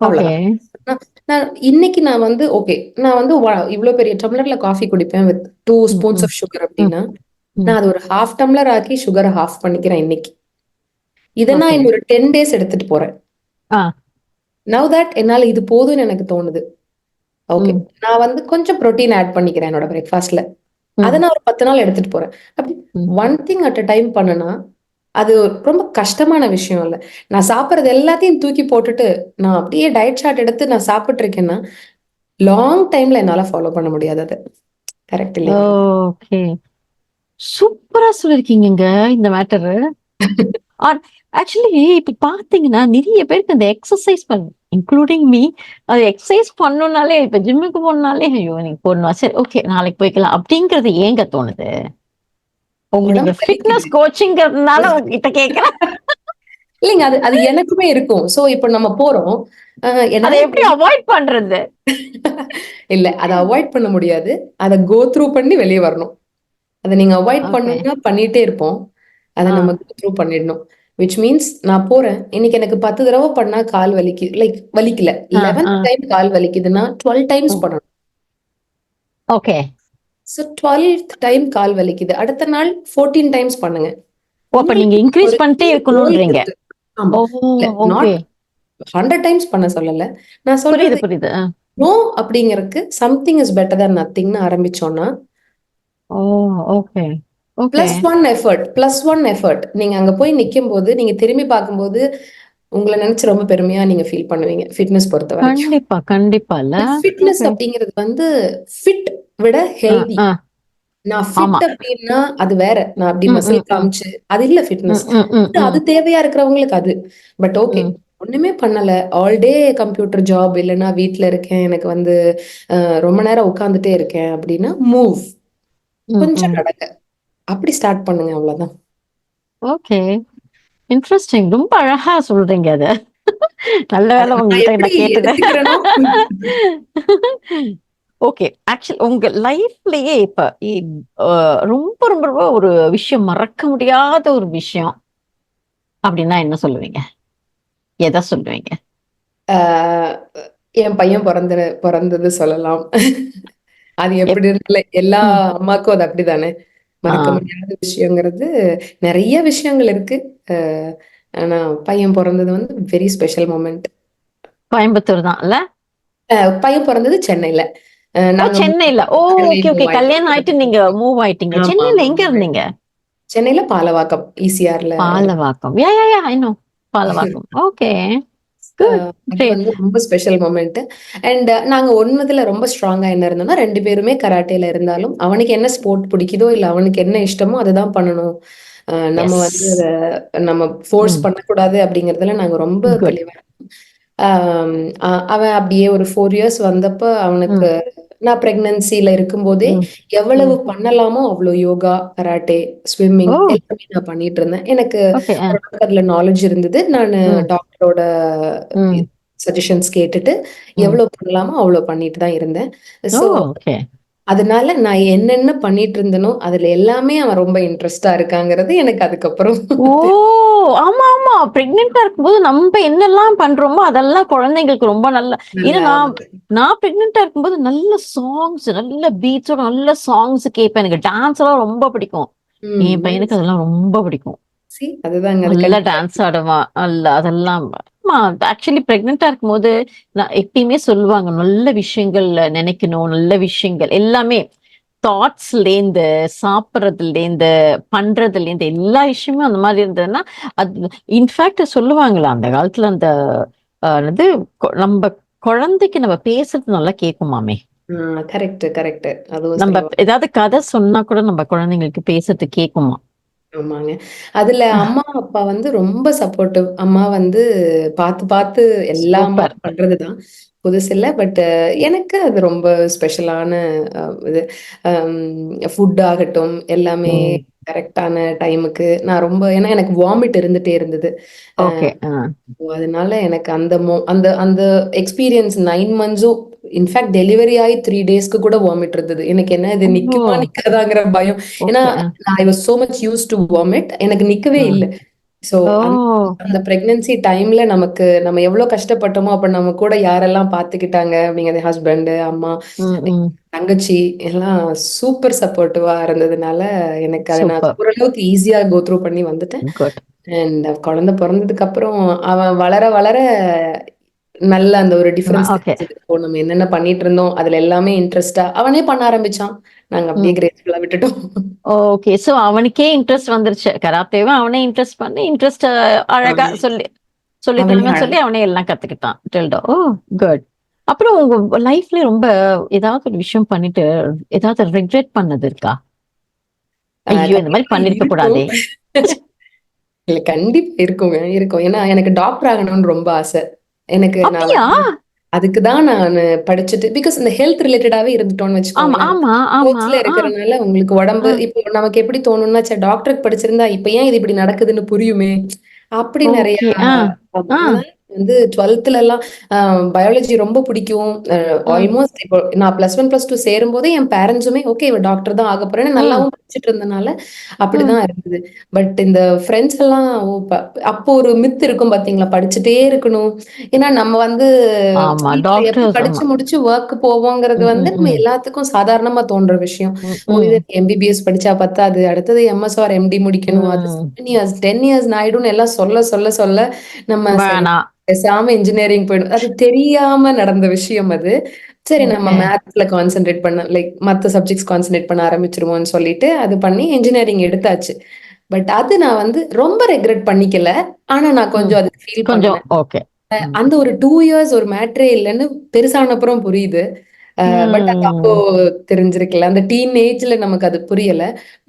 ஓகே. அவ்வளவுதான். நான் நான் இன்னைக்கு நான் வந்து ஓகே, நான் வந்து இவ்வளவு பெரிய டம்ளர்ல காஃபி குடிப்பேன் வித் 2 ஸ்பூன்ஸ் ஆஃப் சுகர் அப்படின்னா, நான் அது ஒரு ஹாஃப் டம்ளர் ஆக்கி சுகரை ஹாஃப் பண்ணிக்கிறேன் இன்னைக்கு. இதை நான் ஓகே. இன்னொரு 10 டேஸ் எடுத்துட்டு போறேன். ஆ நவ் தட் என்னால இது போதும்னு எனக்கு தோணுது. ஓகே, நான் வந்து கொஞ்சம் புரோட்டீன் ஆட் பண்ணிக்கிறேன் என்னோட பிரேக்ஃபாஸ்ட்ல. அதை நான் ஒரு 10 நாள் எடுத்துட்டு போறேன். அப்படி one thing at a time பண்ணுனா அது ரொம்ப கஷ்டமான விஷயம் இல்ல. நான் சாப்பிடுறது எல்லாத்தையும் தூக்கி போட்டுட்டு நான் அப்படியே டயட் சார்ட் எடுத்து நான் சாப்பிட்டு இருக்கேன்னா லாங் டைம்ல என்னால ஃபாலோ பண்ண முடியாது. அது கரெக்ட் இல்லையா? ஓகே. சூப்பரா சொல்லிருக்கீங்க இந்த மேட்டரு. ஆக்சுவலி இப்ப பாத்தீங்கன்னா நிறைய பேருக்கு அந்த எக்ஸசைஸ் பண்ணு இன்க்ளூடிங் மீ, அது எக்ஸசைஸ் பண்ணணும்னாலே இப்ப ஜிம்முக்கு போனாலே ஐயோ நீங்க போடணும், சரி ஓகே நாளைக்கு போய்க்கலாம் அப்படிங்கறது ஏங்க தோணுது? உங்க நீங்க உடம்பு ஃபிட்னஸ் வலிக்குது. கோச்சிங்கிறதுனால உங்ககிட்ட கேக்குறேன். இல்லைங்க, அது அது எனக்குமே இருக்கும். சோ இப்ப நம்ம போறோம். அதை என்னால எப்படி அவாய்ட் பண்றது? இல்ல, அதை அவாய்ட் பண்ண முடியாது. அதை கோ த்ரூ பண்ணி வெளியே வரணும். அதை நீங்க அவாய்ட் ஓகே. பண்ணணும்னா பண்ணிட்டே இருப்போம். அதை ஆ நம்ம கோ த்ரூ பண்ணிடணும். விச் மீன்ஸ் நான் போறேன் இன்னைக்கு எனக்கு 10 தடவை பண்ணா கால் வலிக்கு லைக் வலிக்கல, ஆ 11th ஆ டைம் கால் வலிக்குதுன்னா 12 டைம்ஸ் பண்ணணும். Okay. So 12th time call வலிக்குது, அடுத்த நாள் 14 டைம்ஸ் பண்ணுங்க. ஓ அப்ப நீங்க உங்களுக்கு இன்க்ரீஸ் ஒரு பண்ணிட்டே கோல் இருக்கணும்ன்றீங்க. இருக்கு. ஆமா. ஓ இல்ல, ஓகே. நாட் 100 டைம்ஸ் பண்ண சொல்லல. நான் புரியுது சொல்றது புரியுது. நோ அப்படிங்கறதுக்கு சம்திங் இஸ் பெட்டர் than நத்திங்னு ஆரம்பிச்சோம்னா ஓ ஓகே ஓகே. +1 எஃபர்ட் நீங்க அங்க போய் நிக்கும் போது நீங்க திரும்பி பார்க்கும்போது உங்களை நினைச்சு ரொம்ப பெருமையா நீங்க ஃபீல் பண்ணுவீங்க. ஃபிட்னஸ் பொறுத்த வரைக்கும் கண்டிப்பா கண்டிப்பா இல்ல. Fitness okay. அப்படிங்கிறது வந்து ஃபிட் விட ஆ ஹெல்தி. ஆ நான் ஆமா. ஃபிட் அப்படின்னா அது வேற, நான் அப்படி ம் மசில் ம் ம் காமிச்சு அது இல்ல ஃபிட்னஸ். ம் ம் ம் அது ம் தேவையா இருக்கிறவங்களுக்கு அது. பட் ஓகே, ம் ஒண்ணுமே பண்ணல, ஆல் டே கம்ப்யூட்டர் ஜாப் இல்லைன்னா வீட்ல இருக்கேன், எனக்கு வந்து ரொம்ப நேரம் உட்கார்ந்துட்டே இருக்கேன் அப்படின்னா மூவ், ம் கொஞ்சம் ம் நடக்க, அப்படி ஸ்டார்ட் பண்ணுங்க, அவ்வளவுதான். ஓகே. இன்ட்ரெஸ்டிங். ரொம்ப அழகா சொல்றீங்க அத. நல்ல அதை வேளை நான் உங்ககிட்ட எப்படி நான் கேட்டது. எடுத்துக்கிறேனோ ஓகே. ஆக்சுவலி உங்க லைஃப்லயே இப்ப ரொம்ப ரொம்ப ரொம்ப ஒரு விஷயம் மறக்க முடியாத ஒரு விஷயம் அப்படின்னா என்ன சொல்லுவீங்க? எதை சொல்லுவீங்க? ஆஹ் என் பையன் பிறந்தது சொல்லலாம். அது எப் எப்படி இருக்குல்ல, எல்லா ம். அம்மாக்கும் அது அப்படிதானே. ஆ மறக்க முடியாத விஷயங்கிறது நிறைய விஷயங்கள் இருக்கு. அஹ் ஆனா பையன் பிறந்தது வந்து வெரி ஸ்பெஷல் மூமெண்ட். கோயம்புத்தூர் தான் இல்ல? பையன் பிறந்தது சென்னையில. ஓ நாங்க சென்னையில. ஓ சென்னை ஓகே ஓகே. மூவ் ஆயிட்டோம். கல்யாணம் ஆயிட்டு நீங்க மூவ் ஆயிட்டீங்க. ஆமா சென்னையில ஆமா எங்க மூவ் இருந்தீங்க? ஆயிட்டோம். சென்னையில பாலவாக்கம் ஈசிஆர்ல இருக்கு. Palavakkam. Yeah yeah yeah I know. Palavakkam. Okay. Good. அது கிரேட். வந்து ரொம்ப ஸ்பெஷல் மொமெண்ட். அண்ட் நாங்க ஒண்ணுதுல ரொம்ப ஸ்ட்ராங்கா என்ன இருந்தோம்னா 2 பேருமே கராட்டேல இருந்தாலும் அவனுக்கு என்ன ஸ்போர்ட் பிடிக்குதோ இல்ல அவனுக்கு என்ன இஷ்டமோ அதுதான் பண்ணணும். நம்ம எஸ். வந்து நம்ம ஃபோர்ஸ் ம். பண்ணக்கூடாது அப்படிங்கறதுல நாங்க ரொம்ப குட். தெளிவா இருக்கோம். ஆம், அவன் அப்படியே ஒரு 4 இயர்ஸ் வந்தப்ப அவனுக்கு ம். நான் பிரெக்னன்சில இருக்கும்போதே ம். எவ்வளவு ம். பண்ணலாமோ அவ்வளோ யோகா, கராட்டே, ஸ்விம்மிங் ஓ எல்லாமே நான் பண்ணிட்டு இருந்தேன். எனக்கு ஓகே. ஓரளவுக்கு அதுல நாலேஜ் இருந்தது. நான் ம். டாக்டரோட ம். சஜஷன்ஸ் கேட்டுட்டு ம். எவ்வளவு பண்ணலாமோ அவ்வளவு பண்ணிட்டு தான் இருந்தேன். ஓ ஸோ ஓகே. அதனால நான் என்னென்ன பண்ணிட்டு இருந்தேனோ அதுல எல்லாமே அவன் ரொம்ப இன்ட்ரெஸ்டா இருக்காங்கிறது எனக்கு அதுக்கப்புறம் ஓ ஆமா ஆமா. பிரெக்னெண்டா இருக்கும்போது நம்ம என்னெல்லாம் பண்றோமோ அதெல்லாம் குழந்தைங்களுக்கு ரொம்ப நல்ல. ஏன்னா நல்லா நான் நான் பிரெக்னெண்டா இருக்கும்போது நல்ல சாங்ஸ், நல்ல பீட்ஸோட நல்ல சாங்ஸ் கேட்பேன். எனக்கு டான்ஸ் எல்லாம் ரொம்ப பிடிக்கும். என் பையனுக்கு அதெல்லாம் ரொம்ப பிடிக்கும். அதுதாங்க அது நல்லா கண்டிப்பா. டான்ஸ் ஆடுவான். அல்ல அதெல்லாம் ஆக்சுவலி பிரெக்னெண்டா இருக்கும்போது நான் எப்பயுமே சொல்லுவாங்க நல்ல விஷயங்கள் நினைக்கணும், நல்ல விஷயங்கள் எல்லாமே தாட்ஸ்லேருந்து சாப்பிட்றதுலேருந்து பண்றதுலேருந்து எல்லா விஷயமும் அந்த மாதிரி இருந்ததுன்னா அது இன்ஃபேக்ட் சொல்லுவாங்களா அந்த காலத்துல அந்த அது நம்ம குழந்தைக்கு நம்ம பேசுறது நல்லா கேட்குமாமே. Correct correct. அதுவும் நம்ம சொல்லுவாங்க. ஏதாவது கதை சொன்னா கூட நம்ம குழந்தைங்களுக்கு பேசுறது கேட்குமா. ஆமாங்க. அதுல அம்மா, அப்பா வந்து ரொம்ப சப்போர்ட்டிவ். அம்மா வந்து பார்த்து எல்லாமே சூப்பர். பண்றதுதான். புதுசில்ல. பட் எனக்கு அது ரொம்ப ஸ்பெஷலான இது. ஃபுட் ஆகட்டும், எல்லாமே ம். கரெக்ட்டான டைமுக்கு நான் ரொம்ப ஏன்னா எனக்கு வாமிட் இருந்துட்டே இருந்தது. ஓகே. அதனால எனக்கு அந்த அந்த எக்ஸ்பீரியன்ஸ் 9 மந்த்ஸும் இன்ஃபேக்ட் டெலிவரி ஆயி 3 டேஸ்க்கு கூட வாமிட் இருந்தது. எனக்கு என்ன இது ஓ! நிக்குமா? நிக்காதாங்கிற பயம். ஏன்னா okay. I was so much used to vomit. எனக்கு நிக்கவே இல்ல. சோ ஓ! அந்த அந்த பிரெக்னன்சி டைம்ல நம்ம எவ்வளவு கஷ்டப்பட்டோமோ, அப்ப நம்ம கூட யாரெல்லாம் பாத்துக்கிட்டாங்க அப்படிங்கிறது ஹஸ்பண்ட், அம்மா, ம், ம். தங்கச்சி எல்லாம் சூப்பர் சப்போர்ட்டிவா இருந்ததுனால எனக்கு அதை நான் சூப்பர். ஓரளவுக்கு ஈஸியா கோ த்ரூ பண்ணி வந்துட்டேன். குட். அண்ட் குழந்தை பிறந்ததுக்கு அப்புறம் அவன் வளர வளர நல்ல அந்த ஒரு டிஃபரன்ஸ் ஓகே. தெரிஞ்சது. இப்போ நம்ம என்னென்ன பண்ணிட்டு இருந்தோம் அதுல எல்லாமே இன்ட்ரெஸ்டா அவனே பண்ண ஆரம்பிச்சான். நாங்க அப்படியே ம். கிரேஸ்ஃபுல்லா விட்டுட்டோம். ஓகே. சோ அவனுக்கே இன்ட்ரெஸ்ட் வந்துருச்சு. கராத்தேவ அவனே இன்ட்ரெஸ்ட் பண்ணி இன்ட்ரெஸ்ட் அழகா அவனே சொல்லி அவனே தரங்கன்னு சொல்லி அவனே எல்லாம் கத்துக்கிட்டான். டில்டோ. ஓ! குட். அப்புறம் உங்க லைஃப்ல ரொம்ப ஏதாவது ஒரு விஷயம் பண்ணிட்டு ஏதாவது ரெக்ரெட் பண்ணது இருக்கா? ஐயோ! இந்த மாரி கண்டிப்பா பண்ணிருக்க இருக்கும். கூடாதே. இல்ல கண்டிப்பா இருக்குங்க. இருக்கும். ஏன்னா எனக்கு டாக்டர் ஆகணும்னு ரொம்ப ஆசை. நான் அப்படியா? வந்து அதுக்கு தான் நானு படிச்சுட்டு பிகாஸ் இந்த ஹெல்த் ரிலேட்டடாவே இருந்துட்டோம்னு ஆமா, வச்சுக்கோங்களேன். ஆமா, ஆமா. ஸ்போர்ட்ஸ்ல இருக்கிறனால உங்களுக்கு ஆ, உடம்பு இப்போ நமக்கு எப்படி தோணும்னா, ச்சே டாக்டருக்கு படிச்சிருந்தா இப்ப ஏன் இது இப்படி நடக்குதுன்னு புரியுமே! அப்படி நெறைய ஓகே. ஆமா. ஆ, அதனால வந்து 12த்லலாம் பயாலஜி ரொம்ப பிடிக்கும். ம், ஆல்மோஸ்ட் இப்போ நான் +1, +2 சேரும்போதே என் பேரண்ட்ஸுமே ஓகே இவ டாக்டர் தான் ஆகப் போறேன்னு ம், நல்லாவும் படிச்சுட்டு இருந்தனால ம். அப்படிதான் இருந்தது. பட் இந்த ஃப்ரெண்ட்ஸ் எல்லாம் அப்போ ஒரு மித் இருக்கும் பார்த்தீங்களா? படிச்சுட்டே இருக்கணும். ஏன்னா நம்ம வந்து ஆமா. வீட்ல எப்படி டாக்டர்ஸ் படிச்சு ஆமா. முடிச்சு ஒர்க் போவோங்கிறது ம், வந்து ம், நம்ம ம், எல்லாத்துக்கும் சாதாரணமா தோன்ற விஷயம். ம், ஓ! இது ம், எம்பிபிஎஸ் படிச்சா பத்தாது. அடுத்தது எம்எஸ் ஆர் எம்டி முடிக்கணும். அது ம். 7 இயர்ஸ், 10 இயர்ஸ் ஆயிடும்னு எல்லாம் சொல்ல நம்ம சரி வேணாம். பேசாம இன்ஜினியரிங் போயிடும். அது தெரியாம நடந்த விஷயம் அது. சரி நம்ம ஓகே. மேத்ஸ்ல கான்சன்ட்ரேட் பண்ண லைக் மத்த சப்ஜெக்ட்ஸ் கான்சன்ட்ரேட் பண்ண ஆரம்பிச்சுருவோம்னு சொல்லிட்டு அது பண்ணி இன்ஜினியரிங் எடுத்தாச்சு. பட் அது நான் வந்து ரொம்ப ரெக்ரெட் பண்ணிக்கல. ஆனா நான் ம். கொஞ்சம் அதுக்கு ஃபீல் கொஞ்சம் பண்ணேன். ஓகே. ம். அந்த ஒரு 2 இயர்ஸ் ஒரு மேட்டரே இல்லன்னு பெருசான அப்புறம் புரியுது. பட் அது அப்போ ம். தெரிஞ்சிருக்கல. அந்த டீன் ஏஜ்ல நமக்கு அது புரியல.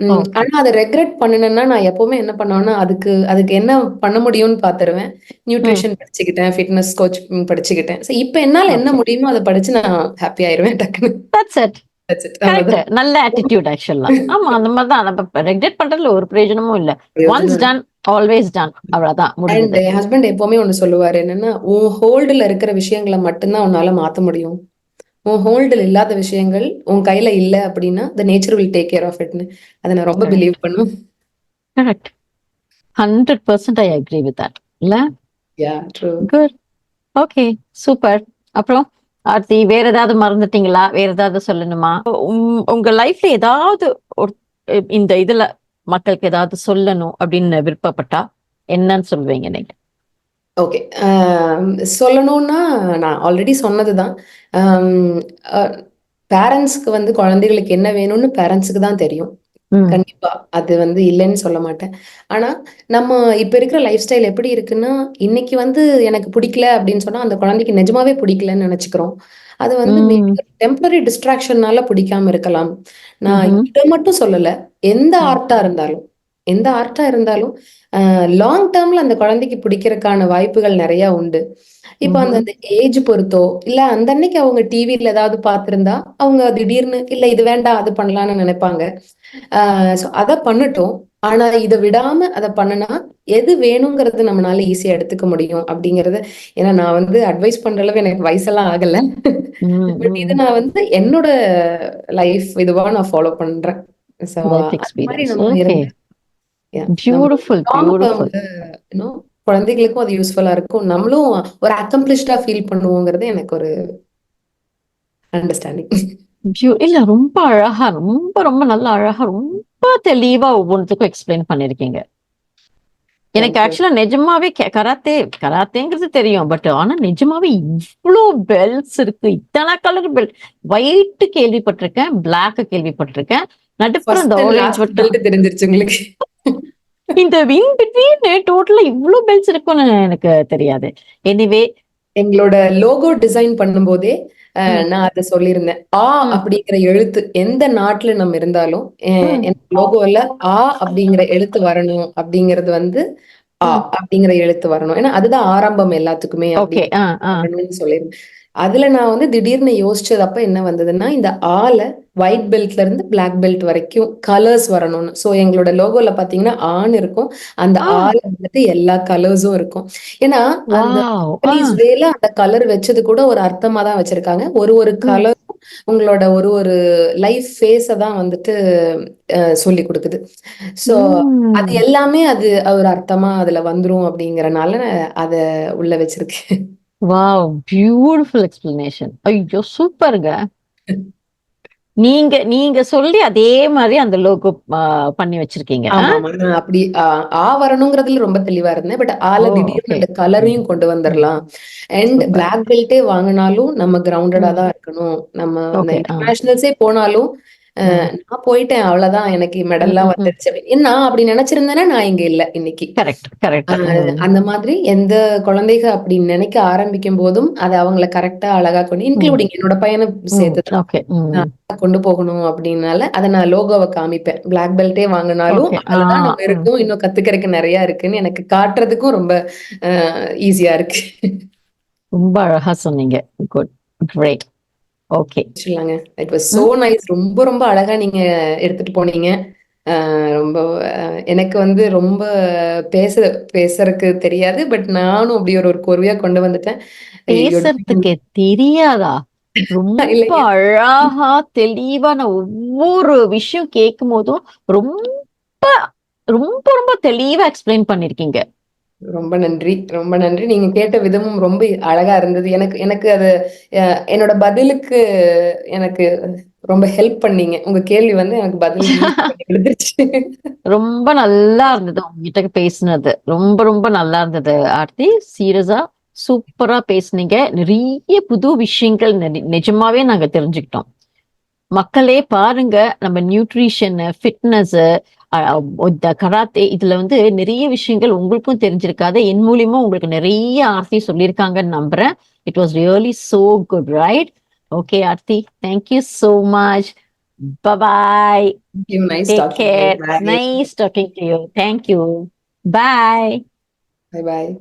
ஓகே, ஆனா அத ரெக்ரெட் பண்ணுனேன்னா, நான் எப்பவுமே என்ன பண்ணுவேன்னா, அதுக்கு அதுக்கு என்ன பண்ண முடியும்னு பாத்துருவேன். ம். நியூட்ரிஷன் படிச்சுக்கிட்டேன், ஃபிட்னஸ் கோச் படிச்சுக்கிட்டேன். சோ இப்ப என்னால என்ன ஓகே. முடியுமோ அத படிச்சு நான் ஹாப்பி ஆயிருவேன் டக்குனு. That's it. That's it. Correct. அவ்வளவுதான். நல்ல ஆட்டிட்யூட் ஆக்சுவலா. ஆமா, அந்த மாரி தான். நம்ம ரெக்ரெட் பண்றதுல ஒரு பிரயோஜனமும் இல்ல. ஒன்ஸ் பிரயோஜனம் இல்ல. Done, always done. அவ்வளவுதான் அண்ட் முடிஞ்சது. என் ஹஸ்பண்ட் எப்பவுமே ஒண்ணு சொல்லுவாரு என்னன்னா, "உன் ஹோல்டுல இருக்கிற விஷயங்கள மட்டும் தான் உன்னால மாத்த முடியும். உன் ஹோல்டுல இல்லாத விஷயங்கள் உன் கையில இல்ல அப்படின்னா, the nature will take care of இட்ன்னு." அத நான் ரொம்ப பிலீவ் கரெக்ட். பண்ணுவேன். Correct. 100% I agree with that. இல்ல? Yeah true. Good. Okay. Super. அப்புறம் ஆர்த்தி வேற ஏதாவது மறந்துட்டீங்களா? வேற ஏதாவது சொல்லணுமா? உங்க லைஃப்ல ஏதாவது ஒரு இந்த இதுல மக்களுக்கு ஏதாவது சொல்லணும் அப்படின்னு விருப்பப்பட்டா என்னன்னு சொல்லுவீங்க நீங்க? ஓகே. சொல்லணும்னா நான் ஆல்ரெடி சொன்னதுதான். அம் அ பேரண்ட்ஸ்க்கு வந்து குழந்தைகளுக்கு என்ன வேணும்னு பேரண்ட்ஸ்க்கு தான் தெரியும். ம். கண்டிப்பா. அது வந்து இல்லன்னு சொல்ல மாட்டேன். ஆனா, நம்ம இப்ப இருக்கிற லைஃப் ஸ்டைல் எப்படி இருக்குன்னா, இன்னைக்கு வந்து எனக்கு பிடிக்கல அப்படின்னு சொன்னா, அந்த குழந்தைக்கு நிஜமாவே பிடிக்கலன்னு நெனச்சுக்கிறோம். அது வந்து மேபி ம். ஒரு டெம்பரரி டிஸ்ட்ராக்ஷன்னால பிடிக்காம இருக்கலாம். நான் ம்ஹ்ம். இத மட்டும் சொல்லல. எந்த ம். ஆர்ட்டா இருந்தாலும் எந்த ஆர்ட்டா இருந்தாலும், லாங் டர்ம்ல அந்த குழந்தைக்கு பிடிக்கிறதுக்கான வாய்ப்புகள் நெறைய உண்டு. இப்ப அந்த ம்ஹ்ம். அந்த ஏஜ் பொறுத்தோ, இல்ல அந்த அன்னைக்கு அவங்க டிவில ஏதாவது பார்த்திருந்தா, அவங்க திடீர்னு இல்ல இது வேண்டாம், அது பண்ணலான்னு நெனைப்பாங்க. சோ அத பண்ணட்டும். ஆனா இத விடாம அத பண்ணுனா, எது வேணுங்கிறது நம்மனால ஈஸியா எடுத்துக்க முடியும் அப்படிங்கிறத ஏன்னா நான் வந்து அட்வைஸ் பண்ற அளவு எனக்கு வயசெல்லாம் ஆகல. ம். பட் இத ம். நான் வந்து என்னோட லைஃப் இதுவா நான் ஃபாலோ பண்றேன். சோ லைஃப் அது மாரி எக்ஸ்பீரியன்ஸ். நம்ம ஓகே. இருந்து நம்ம பியூட்டிஃபுல், லாங் பியூட்டிஃபுல். டேர்ம்ல இன்னும் குழந்தைகளுக்கும் அது யூஸ்ஃபுல்லா இருக்கும். நம்மளும் ஒரு அக்கம்ப்ளிஷ்டா ஃபீல் பண்ணுவோங்கிறது எனக்கு ஒரு அண்டர்ஸ்டாண்டிங். இல்ல ரொம்ப அழகா, ரொம்ப ரொம்ப நல்லா அழகா, ரொம்ப தெளிவா ஒவ்வொன்னுத்துக்கும் எக்ஸ்பிளைன் பண்ணிருக்கீங்க. எனக்கு தேங்க் யூ. ஆக்சுவலா நிஜமாவே கராத்தேங்கிறது தெரியும். பட் ஆனா நிஜமாவே இவ்ளோ பெல்ட்ஸ் இருக்கு. இத்தனை கலர் பெல்ட். ஒயிட் கேள்விப்பட்டிருக்கேன். பிளாக் கேள்விப்பட்டிருக்கேன். நடுப்புற ஃபர்ஸ்ட் இந்த அண்ட் ஆரஞ்சு லாஸ்ட் மட்டும். பெல்ட் தெரிஞ்சிருச்சு உங்களுக்கு. இந்த இன் பிட்வீன் டோட்டலா இவ்ளோ பெல்ட்ஸ் இருக்கும்னு எனக்கு தெரியாது. எனிவே எங்களோட லோகோ டிசைன் பண்ணும்போதே ம். நான் அதை சொல்லியிருந்தேன். ம். அப்படிங்கிற எழுத்து எந்த நாட்டுல நம்ம இருந்தாலும் ம். எனக்கு லோகோல அப்படிங்கிற எழுத்து வரணும் அப்படிங்கிறது வந்து ம். அப்படிங்கிற எழுத்து வரணும். ஏன்னா அதுதான் ஆரம்பம் எல்லாத்துக்குமே ஓகே. வரணும்னு சொல்லியிருந்தேன். அதுல நான் வந்து திடீர்னு யோசிச்சது அப்ப என்ன வந்ததுன்னா, இந்த ஒயிட் பெல்ட்ல இருந்து பிளாக் பெல்ட் வரைக்கும் கலர்ஸ் வரணும்னு. சோ எங்களோட லோகோல பாத்தீங்கன்னா இருக்கும். அந்த ஆ. வந்துட்டு எல்லா கலர்ஸும் இருக்கும். ஏன்னா அந்த வாவ்! ஜப்பனீஸ் வேல அந்த கலர் வச்சது கூட ஒரு அர்த்தமா தான் வச்சிருக்காங்க. ஒரு ம். கலரும் உங்களோட ஒரு லைஃப் ஃபேஸ தான் வந்துட்டு சொல்லிக் குடுக்குது. சோ அது ம். எல்லாமே அது ஒரு அர்த்தமா அதுல வந்துரும் அப்படிங்கிறனால அத உள்ள வச்சிருக்கேன். வாவ்! Beautiful explanation. ஐயோ! சூப்பர்ங்க. நீங்க நீங்க சொல்லி அதே மாரி அந்த லோகோ பண்ணி வச்சிருக்கீங்க. ஆமாமா. நான் அப்படி வரணுங்கிறதுல ரொம்ப தெளிவா இருந்தேன். பட் ஓ! திடீர்னு ஓகே. அந்த கலரையும் கொண்டு ம். வந்துரலாம். And super. பிளாக் பெல்ட்டே வாங்குனாலும் நம்ம கிரவுண்டடா ம். தான் இருக்கணும். நம்ம அந்த ஓகே. இன்டர்நேஷனல்ஸே போனாலும், ம். நான் போயிட்டேன் அவ்வளோதான் எனக்கு ம். மெடல்லாம் ம். ம். வந்துருச்சு அப்படின்னு. நான் அப்படி நெனச்சிருந்தேன்னா நான் இங்க இல்ல இன்னைக்கு. Correct, correct. ம். அந்த மாதிரி எந்த குழந்தைக அப்படி நினைக்க ஆரம்பிக்கும் போதும், அத அவங்கள கரெக்ட்டா அழகா கொண்டு ம். இன்க்ளூடிங் என்னோட பையன ம். சேர்த்து தான். ஓகே. ம். கொண்டு போகணும் அப்படின்னால, அத நான் லோகோவ காமிப்பேன். பிளாக் பெல்ட்டே வாங்குனாலும், ஓகே. அதுல தான் நம்ம ம். இருக்கோம். இன்னும் கத்துக்கிறதுக்கு நெறைய இருக்குன்னு எனக்கு காட்டுறதுக்கும் ரொம்ப அ ஈஸியா இருக்கு. ரொம்ப அழகா சொன்னீங்க. குட். கிரேட். ஓகே. ஆக்சுவலாங்க. It was so hmm. Nice. ரொம்ப ரொம்ப அழகா நீங்க எடுத்துட்டு போனீங்க. ரொம்ப எனக்கு வந்து ரொம்ப பேச பேசறக்கு தெரியாது. பட் நானும் அப்படி ஒரு ஒரு கோர்வையா கொண்டு வந்துட்டேன். யூர் டூயிங் பேசுறதுக்கு தெரியாதா? ரொம்ப இல்லைங்க. அழகா, தெளிவா நான் ஒவ்வொரு விஷயம் கேட்கும்போதும், ரொம்ப, ரொம்ப, ரொம்ப தெளிவா எக்ஸ்பிளைன் பண்ணியிருக்கீங்க. ரொம்ப நன்றி. ரொம்ப நன்றி. நீங்க கேட்ட விதமும் ரொம்ப அழகா இருந்தது. எனக்கு எனக்கு அது அ என்னோட பதிலுக்கு எனக்கு ரொம்ப ஹெல்ப் பண்ணீங்க. உங்க கேள்வி வந்து எனக்கு பதில் ஈஸி பண்ணி குடுத்துருச்சு. ரொம்ப நல்லா இருந்தது உங்ககிட்ட பேசினது. ரொம்ப, ரொம்ப நல்லா இருந்தது ஆர்த்தி. சீரியஸா சூப்பரா பேசுனீங்க. நிறைய புது விஷயங்கள் நிஜமாவே நாங்க தெரிஞ்சுக்கிட்டோம். மக்களே பாருங்க, நம்ம நியூட்ரிஷன், ஃபிட்னஸ், இந்த கராத்தே இதுல வந்து நிறைய விஷயங்கள் உங்களுக்கும் தெரிஞ்சிருக்காது. என் மூலியமா உங்களுக்கு நிறைய ஆர்த்தி சொல்லியிருக்காங்கன்னு நம்புறேன். It was really so good, right? Okay Aarthi, thank you so much. Bye. Nice Take talking to you. care. Bye. Nice talking to you. Thank you. Bye. Bye bye.